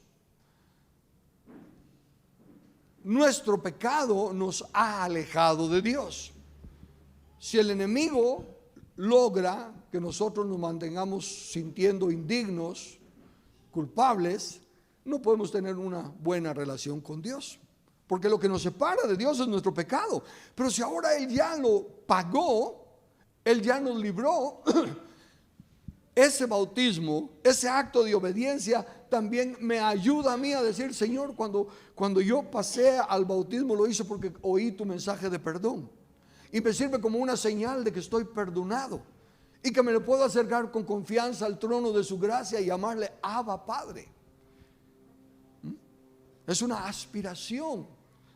Nuestro pecado nos ha alejado de Dios. Si el enemigo logra que nosotros nos mantengamos sintiendo indignos, culpables, no podemos tener una buena relación con Dios, porque lo que nos separa de Dios es nuestro pecado. Pero si ahora Él ya lo pagó, Él ya nos libró, ese bautismo, ese acto de obediencia también me ayuda a mí a decir: Señor, cuando yo pasé al bautismo lo hice porque oí tu mensaje de perdón, y me sirve como una señal de que estoy perdonado y que me le puedo acercar con confianza al trono de su gracia y llamarle Abba Padre. Es una aspiración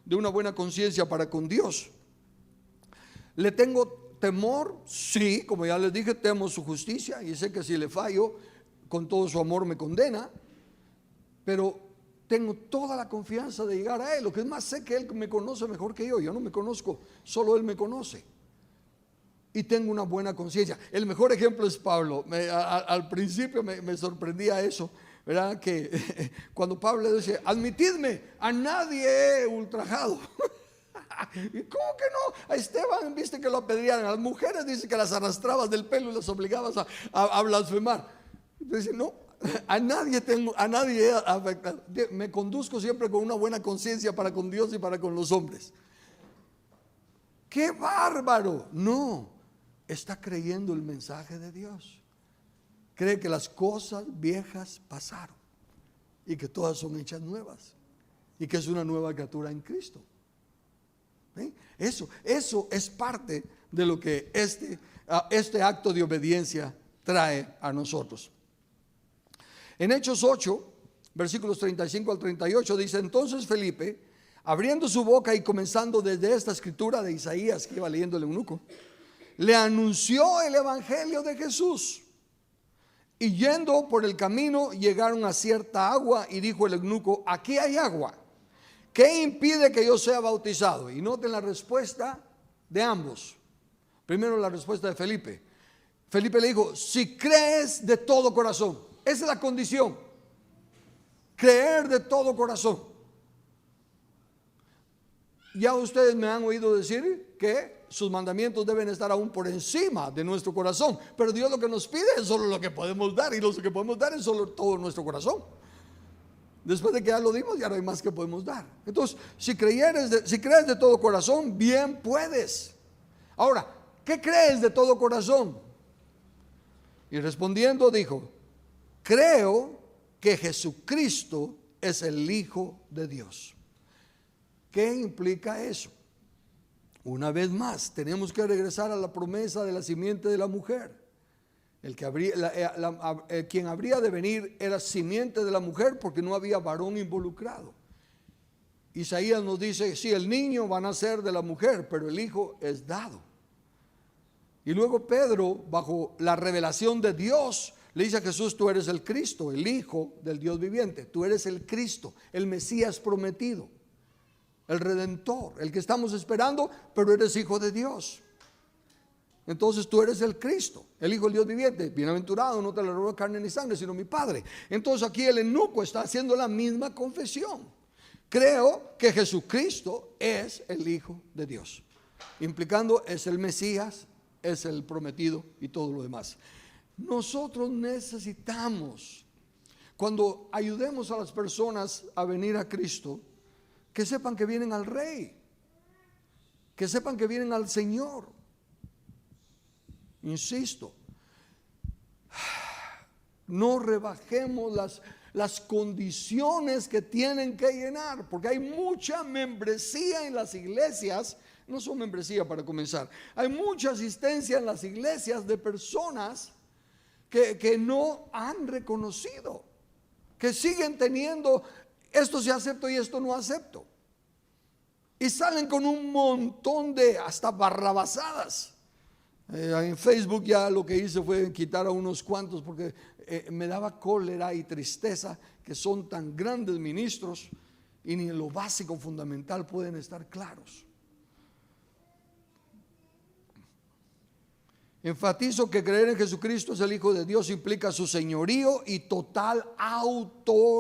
de una buena conciencia para con Dios. ¿Le tengo temor? Sí, como ya les dije, temo su justicia y sé que si le fallo, con todo su amor me condena, pero tengo toda la confianza de llegar a Él. Lo que es más, sé que Él me conoce mejor que yo no me conozco, solo Él me conoce. Y tengo una buena conciencia. El mejor ejemplo es Pablo. Al principio me sorprendía eso, ¿verdad? Que cuando Pablo le dice: admitidme, a nadie he ultrajado. ¿Y cómo que no? A Esteban viste que lo apedrearon, a las mujeres dice que las arrastrabas del pelo y las obligabas a blasfemar. Dice: no, a nadie he afectado. Me conduzco siempre con una buena conciencia para con Dios y para con los hombres. ¡Qué bárbaro! No, está creyendo el mensaje de Dios. Cree que las cosas viejas pasaron y que todas son hechas nuevas y que es una nueva criatura en Cristo. ¿Sí? Eso es parte de lo que este acto de obediencia trae a nosotros. En Hechos 8, versículos 35 al 38 dice: entonces Felipe, abriendo su boca y comenzando desde esta escritura de Isaías que iba leyendo el eunuco, le anunció el evangelio de Jesús. Y yendo por el camino llegaron a cierta agua y dijo el eunuco: aquí hay agua. ¿qué impide que yo sea bautizado? Y noten la respuesta de ambos. Primero la respuesta de Felipe. Felipe le dijo, si crees de todo corazón. Esa es la condición. Creer de todo corazón. Ya ustedes me han oído decir que sus mandamientos deben estar aún por encima de nuestro corazón. Pero Dios lo que nos pide es solo lo que podemos dar. Y lo que podemos dar es solo todo nuestro corazón. Después de que ya lo dimos, ya no hay más que podemos dar. Entonces, si crees de todo corazón, bien puedes. Ahora, ¿qué crees de todo corazón? Y respondiendo dijo, creo que Jesucristo es el Hijo de Dios. ¿Qué implica eso? Una vez más, tenemos que regresar a la promesa de la simiente de la mujer. Quien habría de venir era simiente de la mujer porque no había varón involucrado. Isaías nos dice, sí, el niño va a nacer de la mujer, pero el hijo es dado. Y luego Pedro, bajo la revelación de Dios, le dice a Jesús, tú eres el Cristo, el Hijo del Dios viviente. Tú eres el Cristo, el Mesías prometido, el Redentor, el que estamos esperando, pero eres hijo de Dios. Entonces tú eres el Cristo, el Hijo del Dios viviente. Bienaventurado, no te lo robó carne ni sangre, sino mi Padre. Entonces aquí el eunuco está haciendo la misma confesión. Creo que Jesucristo es el Hijo de Dios, implicando es el Mesías, es el prometido y todo lo demás. Nosotros necesitamos, cuando ayudemos a las personas a venir a Cristo, que sepan que vienen al Rey, que sepan que vienen al Señor. Insisto, no rebajemos las condiciones que tienen que llenar, porque hay mucha membresía en las iglesias. No son membresía para comenzar. Hay mucha asistencia en las iglesias de personas que no han reconocido, que siguen teniendo esto sí acepto y esto no acepto. Y salen con un montón de hasta barrabasadas. En Facebook ya lo que hice fue quitar a unos cuantos porque me daba cólera y tristeza que son tan grandes ministros y ni en lo básico fundamental pueden estar claros. Enfatizo que creer en Jesucristo es el Hijo de Dios implica su señorío y total autoridad.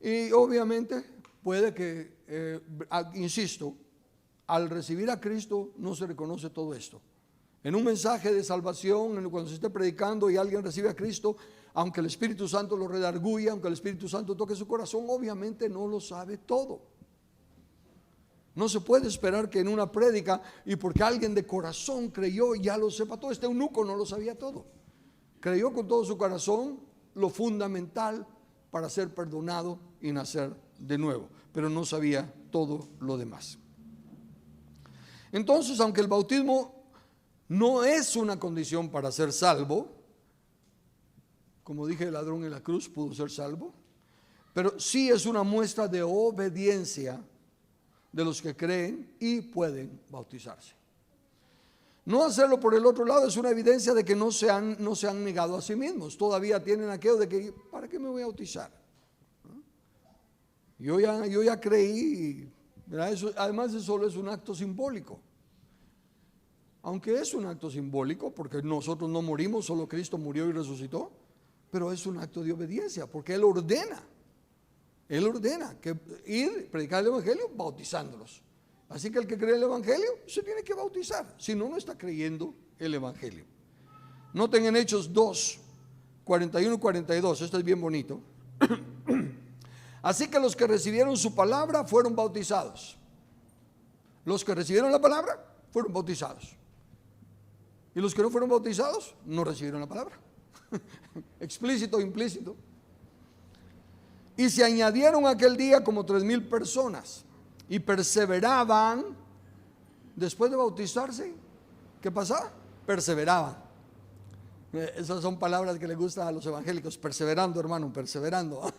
Y obviamente puede que, insisto, al recibir a Cristo no se reconoce todo esto. En un mensaje de salvación, cuando se esté predicando y alguien recibe a Cristo, aunque el Espíritu Santo lo redarguya, aunque el Espíritu Santo toque su corazón, obviamente no lo sabe todo. No se puede esperar que en una prédica y porque alguien de corazón creyó ya lo sepa todo. Este eunuco no lo sabía todo. Creyó con todo su corazón lo fundamental para ser perdonado y nacer de nuevo, pero no sabía todo lo demás. Entonces, aunque el bautismo no es una condición para ser salvo, como dije, el ladrón en la cruz pudo ser salvo, pero sí es una muestra de obediencia de los que creen y pueden bautizarse. No hacerlo por el otro lado es una evidencia de que no se han negado a sí mismos. Todavía tienen aquello de que ¿para qué me voy a bautizar? Yo ya creí, ¿verdad? Eso, además de solo es un acto simbólico. Aunque es un acto simbólico porque nosotros no morimos, solo Cristo murió y resucitó, pero es un acto de obediencia porque Él ordena que ir, predicar el Evangelio bautizándolos. Así que el que cree el Evangelio se tiene que bautizar, si no, no está creyendo el Evangelio. Noten en Hechos 2, 41 y 42, esto es bien bonito. Así que los que recibieron su palabra fueron bautizados. Los que recibieron la palabra fueron bautizados. Y los que no fueron bautizados no recibieron la palabra. Explícito o implícito. Y se añadieron aquel día como 3,000 personas y perseveraban. Después de bautizarse, ¿qué pasaba? Perseveraban. Esas son palabras que les gustan a los evangélicos. Perseverando, hermano, perseverando.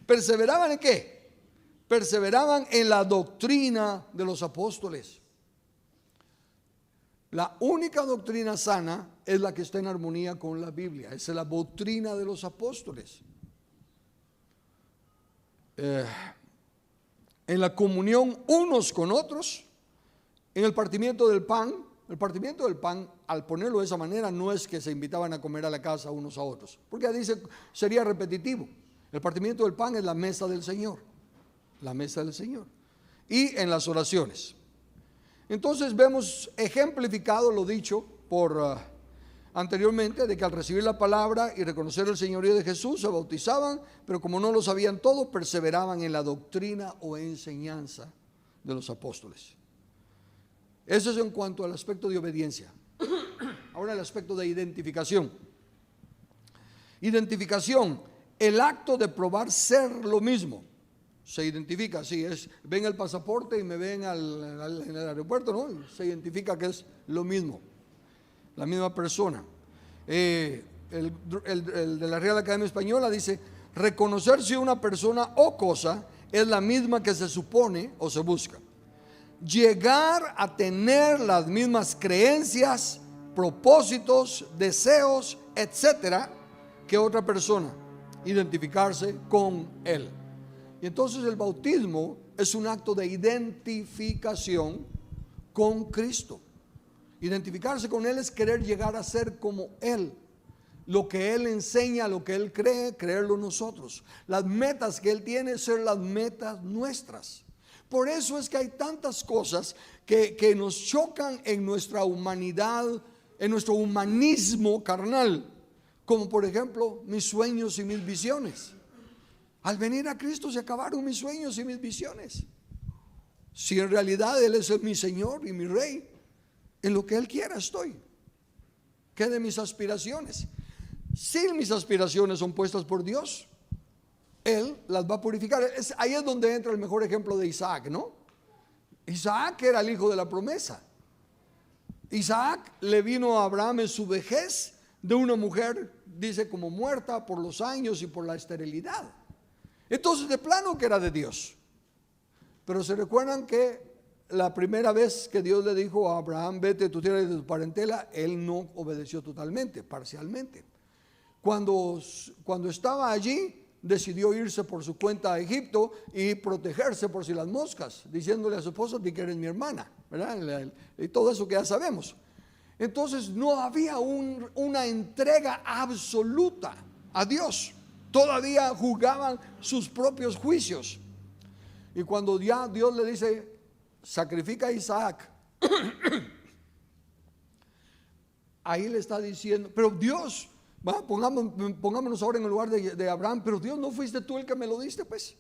¿Perseveraban en qué? Perseveraban en la doctrina de los apóstoles. La única doctrina sana es la que está en armonía con la Biblia. Esa es la doctrina de los apóstoles. En la comunión unos con otros, en el partimiento del pan. El partimiento del pan, al ponerlo de esa manera, no es que se invitaban a comer a la casa unos a otros, porque dice, sería repetitivo. El partimiento del pan es la mesa del Señor, la mesa del Señor. Y en las oraciones. Entonces vemos ejemplificado lo dicho por anteriormente, de que al recibir la palabra y reconocer el señorío de Jesús se bautizaban, pero como no lo sabían todo, perseveraban en la doctrina o enseñanza de los apóstoles. Eso es en cuanto al aspecto de obediencia. Ahora el aspecto de identificación. Identificación, el acto de probar ser lo mismo. Se identifica, sí, ven el pasaporte y me ven en el aeropuerto, ¿no? Se identifica que es lo mismo, la misma persona. El de la Real Academia Española dice, reconocer si una persona o cosa es la misma que se supone o se busca. Llegar a tener las mismas creencias, propósitos, deseos, etcétera, que otra persona, identificarse con él. Y entonces el bautismo es un acto de identificación con Cristo. Identificarse con Él es querer llegar a ser como Él. Lo que Él enseña, lo que Él cree, creerlo nosotros. Las metas que Él tiene, ser las metas nuestras. Por eso es que hay tantas cosas que nos chocan en nuestra humanidad, en nuestro humanismo carnal. Como por ejemplo, mis sueños y mis visiones. Al venir a Cristo se acabaron mis sueños y mis visiones. Si en realidad Él es mi Señor y mi Rey, en lo que Él quiera estoy. ¿Qué de mis aspiraciones? Si mis aspiraciones son puestas por Dios, Él las va a purificar. Ahí es donde entra el mejor ejemplo de Isaac, ¿no? Isaac era el hijo de la promesa. Isaac le vino a Abraham en su vejez de una mujer, dice, como muerta por los años y por la esterilidad. Entonces de plano que era de Dios. Pero se recuerdan que la primera vez que Dios le dijo a Abraham, vete de tu tierra y de tu parentela, él no obedeció totalmente, parcialmente. Cuando estaba allí, decidió irse por su cuenta a Egipto y protegerse por si las moscas, diciéndole a su esposa, di que eres mi hermana, ¿verdad? Y todo eso que ya sabemos. Entonces no había una entrega absoluta a Dios. Todavía juzgaban sus propios juicios. Y cuando ya Dios le dice, sacrifica a Isaac, ahí le está diciendo, pero Dios, pongámonos ahora en el lugar de Abraham, pero Dios, ¿no fuiste tú el que me lo diste? Pues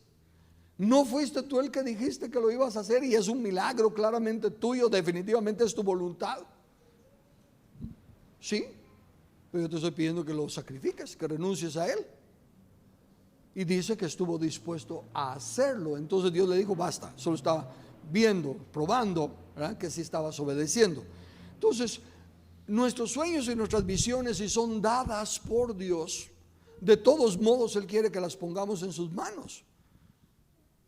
no fuiste tú el que dijiste que lo ibas a hacer, y es un milagro claramente tuyo, definitivamente es tu voluntad. Sí, pero yo te estoy pidiendo que lo sacrifiques, que renuncies a él. Y dice que estuvo dispuesto a hacerlo. Entonces Dios le dijo, basta. Solo estaba viendo, probando, ¿verdad?, que sí estabas obedeciendo. Entonces, nuestros sueños y nuestras visiones, si son dadas por Dios, de todos modos Él quiere que las pongamos en sus manos,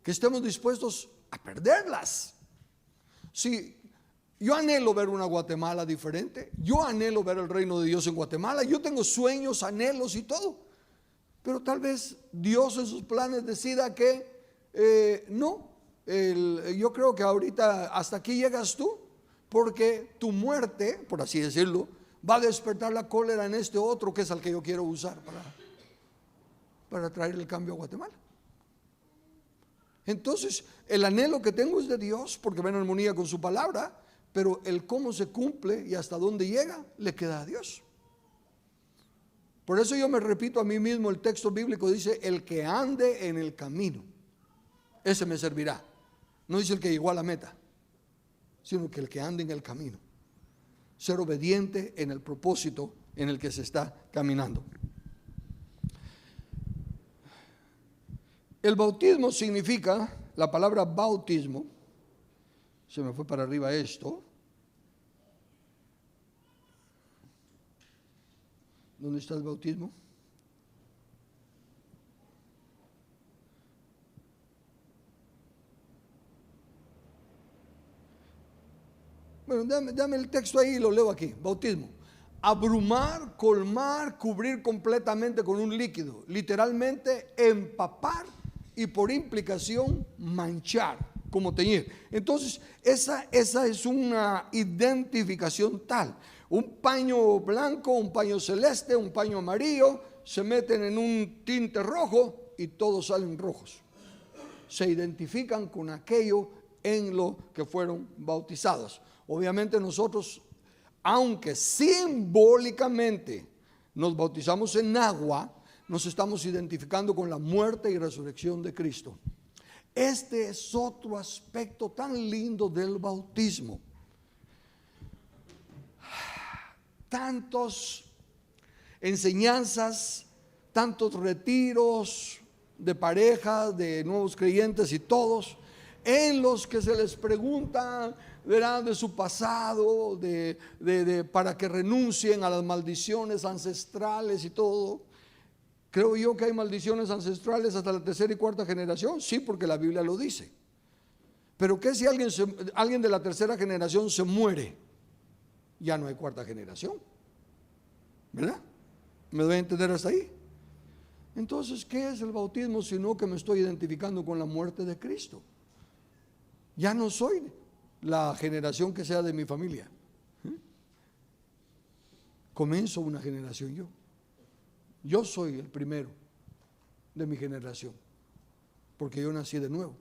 que estemos dispuestos a perderlas. Sí, yo anhelo ver una Guatemala diferente. Yo anhelo ver el reino de Dios en Guatemala. Yo tengo sueños, anhelos y todo. Pero tal vez Dios en sus planes decida que no. Yo creo que ahorita hasta aquí llegas tú, porque tu muerte, por así decirlo, va a despertar la cólera en este otro, que es al que yo quiero usar para traer el cambio a Guatemala. Entonces, el anhelo que tengo es de Dios, porque va en armonía con su palabra, pero el cómo se cumple y hasta dónde llega, le queda a Dios. Por eso yo me repito a mí mismo, el texto bíblico dice, el que ande en el camino, ese me servirá. No dice el que llegó a la meta, sino que el que ande en el camino. Ser obediente en el propósito en el que se está caminando. El bautismo significa, la palabra bautismo, se me fue para arriba esto. ¿Dónde está el bautismo? Bueno, dame el texto ahí y lo leo aquí. Bautismo. abrumar, colmar, cubrir completamente con un líquido, literalmente empapar y por implicación manchar, como teñir. Entonces esa es una identificación tal. Un paño blanco, un paño celeste, un paño amarillo se meten en un tinte rojo y todos salen rojos. Se identifican con aquello en lo que fueron bautizados. Obviamente nosotros, aunque simbólicamente nos bautizamos en agua, nos estamos identificando con la muerte y resurrección de Cristo. Este es otro aspecto tan lindo del bautismo. Tantas enseñanzas, tantos retiros de parejas, de nuevos creyentes y todos, en los que se les pregunta, verán, de su pasado, para que renuncien a las maldiciones ancestrales y todo. Creo yo que hay maldiciones ancestrales hasta la tercera y cuarta generación, sí, porque la Biblia lo dice. Pero ¿qué si alguien de la tercera generación se muere? Ya no hay cuarta generación, ¿verdad? ¿Me doy a entender hasta ahí? Entonces, ¿qué es el bautismo sino que me estoy identificando con la muerte de Cristo? Ya no soy la generación que sea de mi familia. Comienzo una generación yo. Yo soy el primero de mi generación, porque yo nací de nuevo.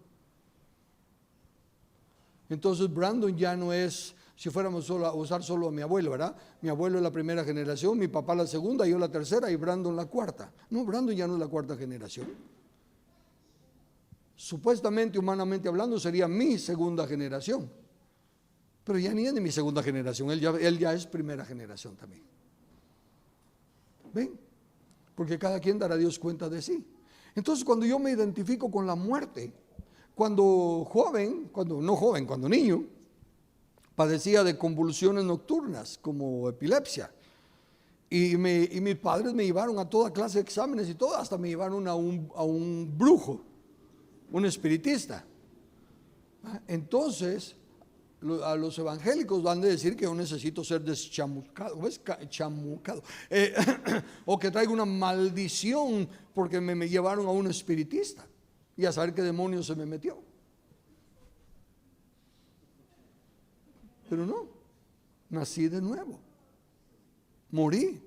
Entonces Brandon ya no es, si fuéramos a usar solo a mi abuelo, ¿verdad? Mi abuelo es la primera generación, mi papá la segunda, yo la tercera y Brandon la cuarta. No, Brandon ya no es la cuarta generación. Supuestamente, humanamente hablando, sería mi segunda generación. Pero ya ni es de mi segunda generación, él ya es primera generación también. ¿Ven? Porque cada quien dará a Dios cuenta de sí. Entonces, cuando yo me identifico con la muerte, cuando niño, padecía de convulsiones nocturnas como epilepsia. Y mis padres me llevaron a toda clase de exámenes y todo, hasta me llevaron a un brujo, un espiritista. Entonces, a los evangélicos van a decir que yo necesito ser deschamucado, chamucado, o que traigo una maldición porque me llevaron a un espiritista y a saber qué demonio se me metió. Pero no, nací de nuevo, morí,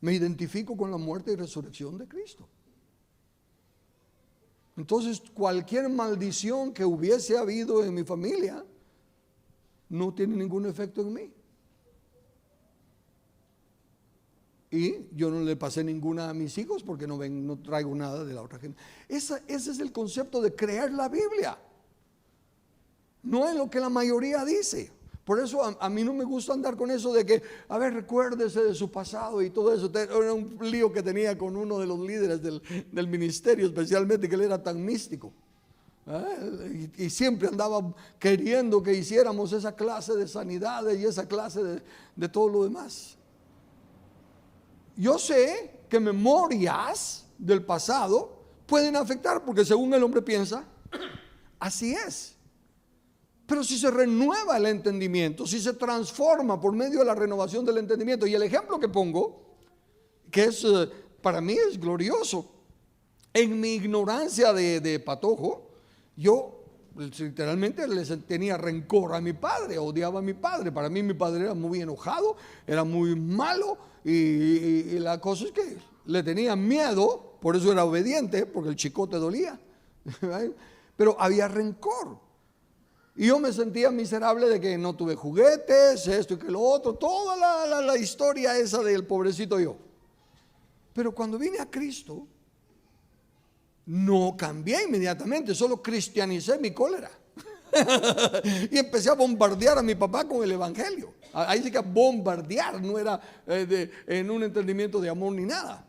me identifico con la muerte y resurrección de Cristo. Entonces, cualquier maldición que hubiese habido en mi familia no tiene ningún efecto en mí. Y yo no le pasé ninguna a mis hijos porque no traigo nada de la otra gente. Ese es el concepto de creer la Biblia. No es lo que la mayoría dice. Por eso a mí no me gusta andar con eso de que, a ver, recuérdese de su pasado y todo eso. Era un lío que tenía con uno de los líderes del ministerio, especialmente que él era tan místico. Y siempre andaba queriendo que hiciéramos esa clase de sanidades y esa clase de todo lo demás. Yo sé que memorias del pasado pueden afectar, porque según el hombre piensa, así es. Pero si se renueva el entendimiento, si se transforma por medio de la renovación del entendimiento, y el ejemplo que pongo, que es para mí es glorioso, en mi ignorancia de patojo, yo literalmente tenía rencor a mi padre, odiaba a mi padre. Para mí mi padre era muy enojado, era muy malo y la cosa es que le tenía miedo, por eso era obediente, porque el chicote dolía. Pero había rencor. Y yo me sentía miserable de que no tuve juguetes, esto y que lo otro, toda la historia esa del pobrecito yo. Pero cuando vine a Cristo, no cambié inmediatamente, solo cristianicé mi cólera. Y empecé a bombardear a mi papá con el evangelio. Ahí sí que bombardear, no era en un entendimiento de amor ni nada.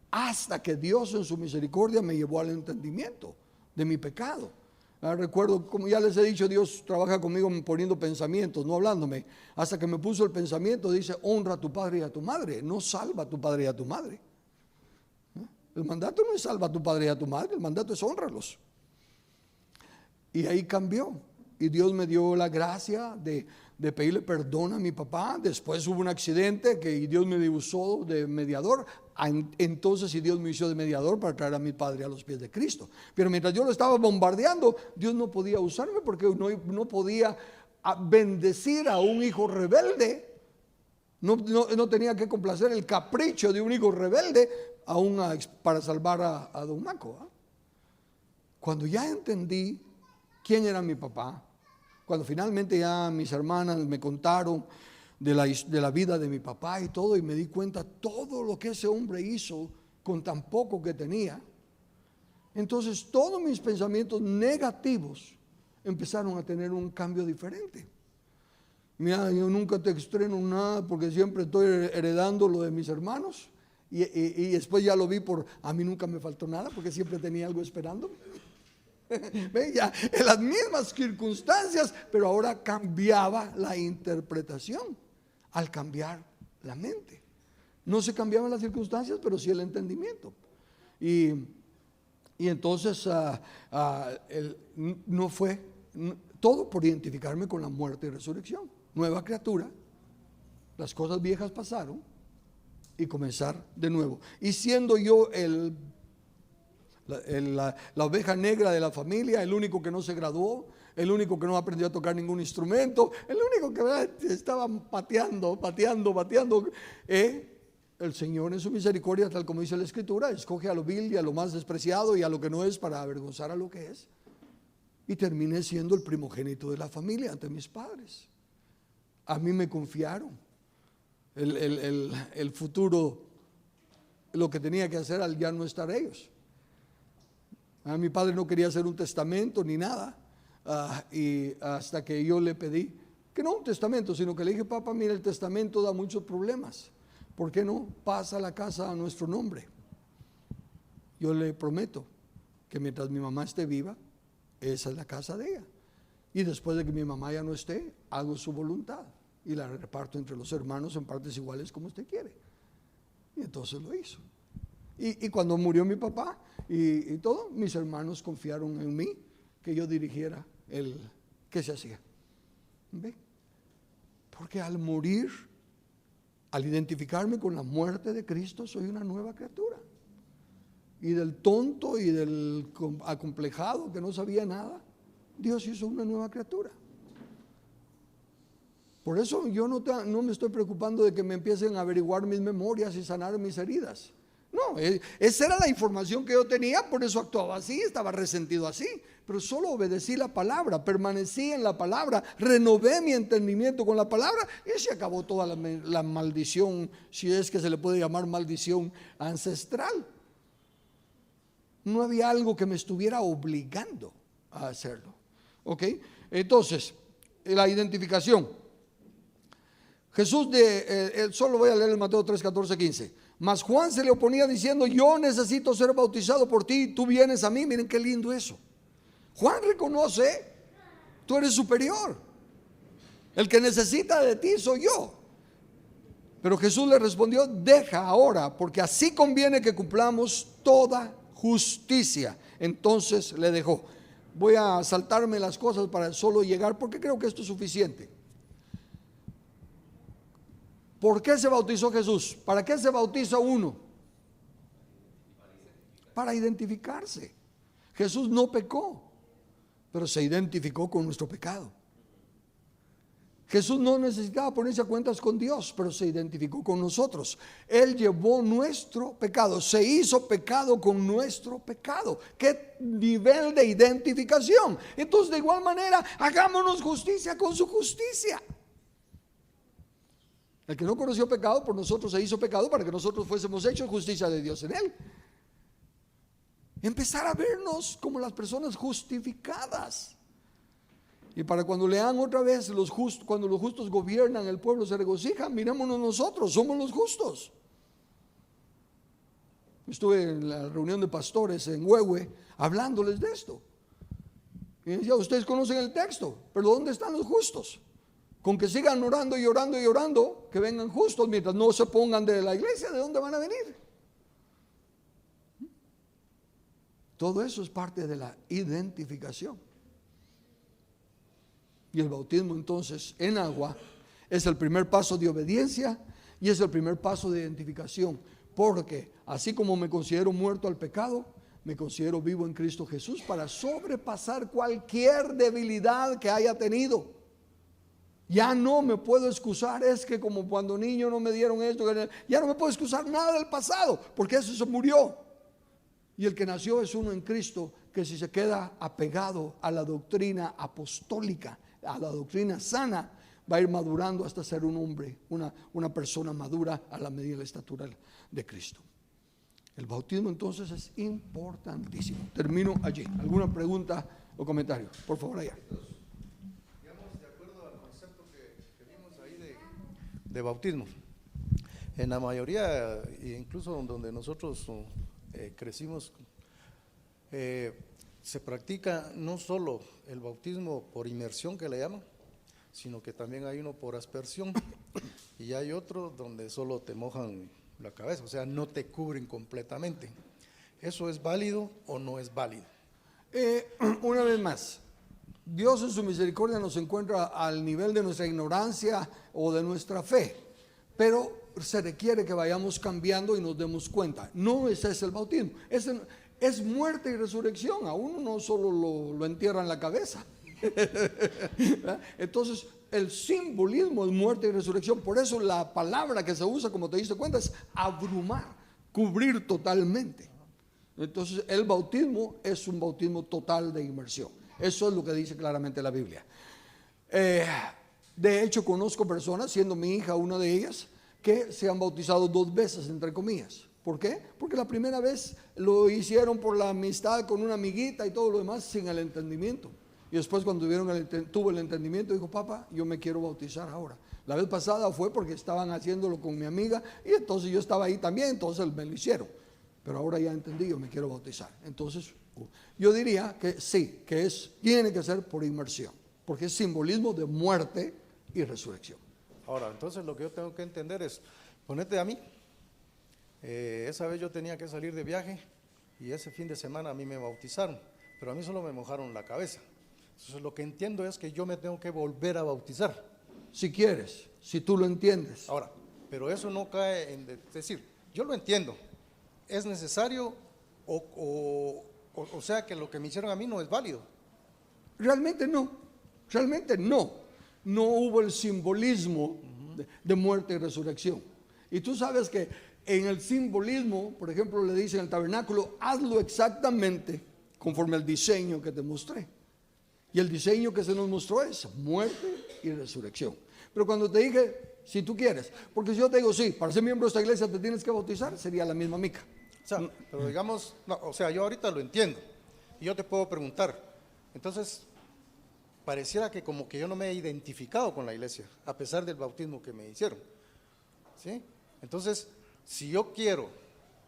Hasta que Dios en su misericordia me llevó al entendimiento de mi pecado. Recuerdo, como ya les he dicho, Dios trabaja conmigo poniendo pensamientos, no hablándome. Hasta que me puso el pensamiento, dice, honra a tu padre y a tu madre, no salva a tu padre y a tu madre. El mandato no es salva a tu padre y a tu madre, el mandato es honrarlos. Y ahí cambió. y Dios me dio la gracia de pedirle perdón a mi papá. Después hubo un accidente y Dios me usó de mediador. Entonces Dios me hizo de mediador para traer a mi padre a los pies de Cristo. Pero mientras yo lo estaba bombardeando, Dios no podía usarme porque no podía bendecir a un hijo rebelde. No tenía que complacer el capricho de un hijo rebelde para salvar a don Maco, ¿eh? Cuando ya entendí quién era mi papá, cuando finalmente ya mis hermanas me contaron de la vida de mi papá y todo, y me di cuenta todo lo que ese hombre hizo con tan poco que tenía, entonces todos mis pensamientos negativos empezaron a tener un cambio diferente. Mira, yo nunca te estreno nada porque siempre estoy heredando lo de mis hermanos, y después ya lo vi a mí nunca me faltó nada porque siempre tenía algo esperando. Ya, en las mismas circunstancias, pero ahora cambiaba la interpretación al cambiar la mente. No se cambiaban las circunstancias, pero sí el entendimiento. Y entonces no fue todo por identificarme con la muerte y resurrección. Nueva criatura, las cosas viejas pasaron y comenzar de nuevo. Y siendo yo la oveja negra de la familia, el único que no se graduó, el único que no aprendió a tocar ningún instrumento, el único que estaba pateando, el Señor en su misericordia, tal como dice la Escritura, escoge a lo vil y a lo más despreciado y a lo que no es para avergonzar a lo que es, y terminé siendo el primogénito de la familia ante mis padres. A mí me confiaron el futuro, lo que tenía que hacer al ya no estar ellos. Mi padre no quería hacer un testamento ni nada, y hasta que yo le pedí, que no un testamento, sino que le dije: papá, mira, el testamento da muchos problemas, ¿por qué no pasa la casa a nuestro nombre? Yo le prometo que mientras mi mamá esté viva, esa es la casa de ella, y después de que mi mamá ya no esté, hago su voluntad y la reparto entre los hermanos en partes iguales como usted quiere. Y entonces lo hizo. Y cuando murió mi papá y todo, mis hermanos confiaron en mí que yo dirigiera ¿qué se hacía? ¿Ve? Porque al morir, al identificarme con la muerte de Cristo, soy una nueva criatura. Y del tonto y del acomplejado que no sabía nada, Dios hizo una nueva criatura. Por eso yo no me estoy preocupando de que me empiecen a averiguar mis memorias y sanar mis heridas. No, esa era la información que yo tenía, por eso actuaba así, estaba resentido así. Pero solo obedecí la palabra, permanecí en la palabra, renové mi entendimiento con la palabra, y se acabó toda la maldición, si es que se le puede llamar maldición ancestral. No había algo que me estuviera obligando a hacerlo. ¿Ok? Entonces, la identificación. Jesús solo voy a leer el Mateo 3, 14, 15. Mas Juan se le oponía diciendo: yo necesito ser bautizado por ti, tú vienes a mí. Miren qué lindo eso. Juan reconoce: tú eres superior, el que necesita de ti soy yo. Pero Jesús le respondió: deja ahora, porque así conviene que cumplamos toda justicia. Entonces le dejó. Voy a saltarme las cosas para solo llegar, porque creo que esto es suficiente. ¿Por qué se bautizó Jesús? ¿Para qué se bautiza uno? Para identificarse. Jesús no pecó, pero se identificó con nuestro pecado. Jesús no necesitaba ponerse a cuentas con Dios, pero se identificó con nosotros. Él llevó nuestro pecado, se hizo pecado con nuestro pecado. ¿Qué nivel de identificación? Entonces, de igual manera, hagámonos justicia con su justicia. El que no conoció pecado, por nosotros se hizo pecado para que nosotros fuésemos hechos justicia de Dios en él. Empezar a vernos como las personas justificadas. Y para cuando lean otra vez cuando los justos gobiernan, el pueblo se regocija, mirémonos nosotros, somos los justos. Estuve en la reunión de pastores en Huehue hablándoles de esto. Y decía: ustedes conocen el texto, pero ¿dónde están los justos? Con que sigan orando y orando y orando, que vengan justos, mientras no se pongan de la iglesia, ¿de dónde van a venir? Todo eso es parte de la identificación. Y el bautismo entonces en agua es el primer paso de obediencia y es el primer paso de identificación. Porque así como me considero muerto al pecado, me considero vivo en Cristo Jesús para sobrepasar cualquier debilidad que haya tenido. Ya no me puedo excusar, es que como cuando niño no me dieron esto, ya no me puedo excusar nada del pasado, porque eso se murió. Y el que nació es uno en Cristo, que si se queda apegado a la doctrina apostólica, a la doctrina sana, va a ir madurando hasta ser un hombre, una persona madura a la medida de la estatura de Cristo. El bautismo entonces es importantísimo. Termino allí. ¿Alguna pregunta o comentario? Por favor, allá. Digamos, de acuerdo al concepto que vimos ahí de bautismo, en la mayoría, incluso donde nosotros crecimos, se practica no solo el bautismo por inmersión, que le llaman, sino que también hay uno por aspersión y hay otro donde solo te mojan la cabeza, o sea, no te cubren completamente. ¿Eso es válido o no es válido? Una vez más, Dios en su misericordia nos encuentra al nivel de nuestra ignorancia o de nuestra fe, pero se requiere que vayamos cambiando y nos demos cuenta. No ese es el bautismo, es muerte y resurrección. A uno no solo lo entierra en la cabeza. Entonces el simbolismo es muerte y resurrección. Por eso la palabra que se usa, como te diste cuenta, es abrumar, cubrir totalmente. Entonces el bautismo es un bautismo total de inmersión. Eso es lo que dice claramente la Biblia. De hecho, conozco personas, siendo mi hija una de ellas, que se han bautizado 2 veces, entre comillas. ¿Por qué? Porque la primera vez lo hicieron por la amistad con una amiguita y todo lo demás sin el entendimiento. Y después cuando tuvo el entendimiento, dijo: papá, yo me quiero bautizar ahora. La vez pasada fue porque estaban haciéndolo con mi amiga y entonces yo estaba ahí también, entonces me lo hicieron. Pero ahora ya entendí, yo me quiero bautizar. Entonces yo diría que sí, que tiene que ser por inmersión, porque es simbolismo de muerte y resurrección. Ahora, entonces lo que yo tengo que entender es, ponete a mí, esa vez yo tenía que salir de viaje y ese fin de semana a mí me bautizaron, pero a mí solo me mojaron la cabeza. Entonces lo que entiendo es que yo me tengo que volver a bautizar. Si quieres, si tú lo entiendes. Ahora, pero eso no cae en decir, yo lo entiendo, es necesario o sea que lo que me hicieron a mí no es válido. Realmente no, no hubo el simbolismo de muerte y resurrección. Y tú sabes que en el simbolismo, por ejemplo, le dicen al tabernáculo: hazlo exactamente conforme al diseño que te mostré. Y el diseño que se nos mostró es muerte y resurrección. Pero cuando te dije, si tú quieres, porque si yo te digo, sí, para ser miembro de esta iglesia te tienes que bautizar, sería la misma mica. O sea, pero digamos, no, o sea, yo ahorita lo entiendo y yo te puedo preguntar, entonces, pareciera que como que yo no me he identificado con la iglesia, a pesar del bautismo que me hicieron, ¿sí? Entonces, si yo quiero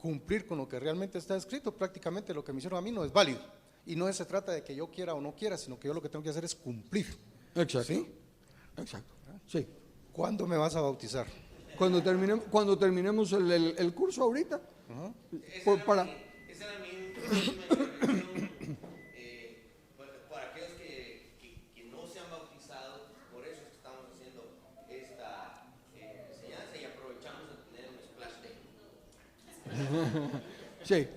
cumplir con lo que realmente está escrito, prácticamente lo que me hicieron a mí no es válido. Y no se trata de que yo quiera o no quiera, sino que yo lo que tengo que hacer es cumplir. Exacto. ¿Sí? Exacto. Sí. ¿Cuándo me vas a bautizar? Cuando terminemos el curso ahorita. Esa era mi intervención, para aquellos que no se han bautizado. Por eso es que estamos haciendo esta enseñanza y aprovechamos de tener un splash day.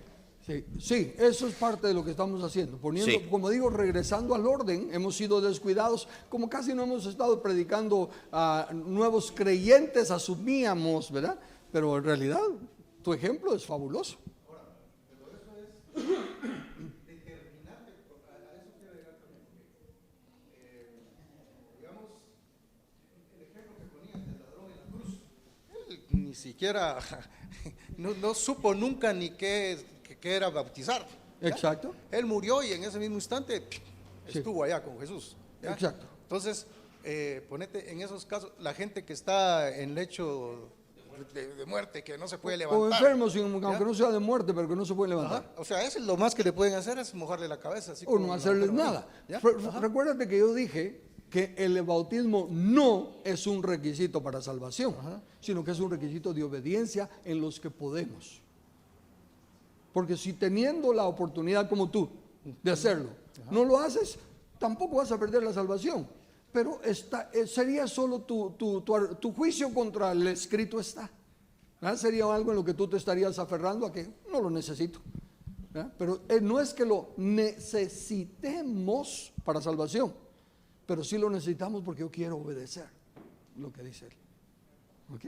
Sí, eso es parte de lo que estamos haciendo, Sí. Como digo, regresando al orden. Hemos sido descuidados, como casi no hemos estado predicando a nuevos creyentes, asumíamos, ¿verdad? Pero en realidad tu ejemplo es fabuloso. Ahora, pero eso es determinante, a eso quiero llegar también, porque, digamos, el ejemplo que ponías del ladrón en la cruz, él ni siquiera, no supo nunca ni qué era bautizar. ¿Ya? Exacto. Él murió y en ese mismo instante estuvo allá con Jesús. ¿Ya? Exacto. Entonces, ponete en esos casos, la gente que está en lecho de muerte, que no se puede levantar. O enfermos, aunque ¿Ya? no sea de muerte, pero que no se puede levantar. Ajá. O sea, eso es lo más que le pueden hacer, es mojarle la cabeza. Así O como no hacerles nada. ¿Ya? Recuérdate que yo dije que el bautismo no es un requisito para salvación, sino que es un requisito de obediencia en los que podemos. Porque si teniendo la oportunidad como tú de hacerlo, no lo haces, tampoco vas a perder la salvación. pero sería solo tu juicio contra el escrito está. ¿Verdad? Sería algo en lo que tú te estarías aferrando a que no lo necesito. ¿Verdad? Pero no es que lo necesitemos para salvación, pero sí lo necesitamos porque yo quiero obedecer lo que dice él. ¿Ok?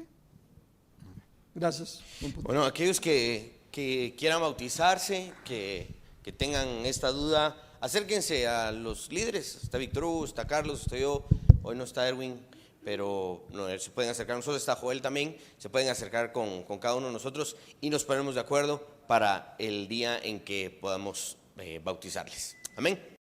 Gracias. Bueno, aquellos que quieran bautizarse, que tengan esta duda, acérquense a los líderes. Está Víctor Hugo, está Carlos, estoy yo, hoy no está Erwin, pero no, se pueden acercar a nosotros, está Joel también, se pueden acercar con cada uno de nosotros y nos ponemos de acuerdo para el día en que podamos bautizarles. Amén.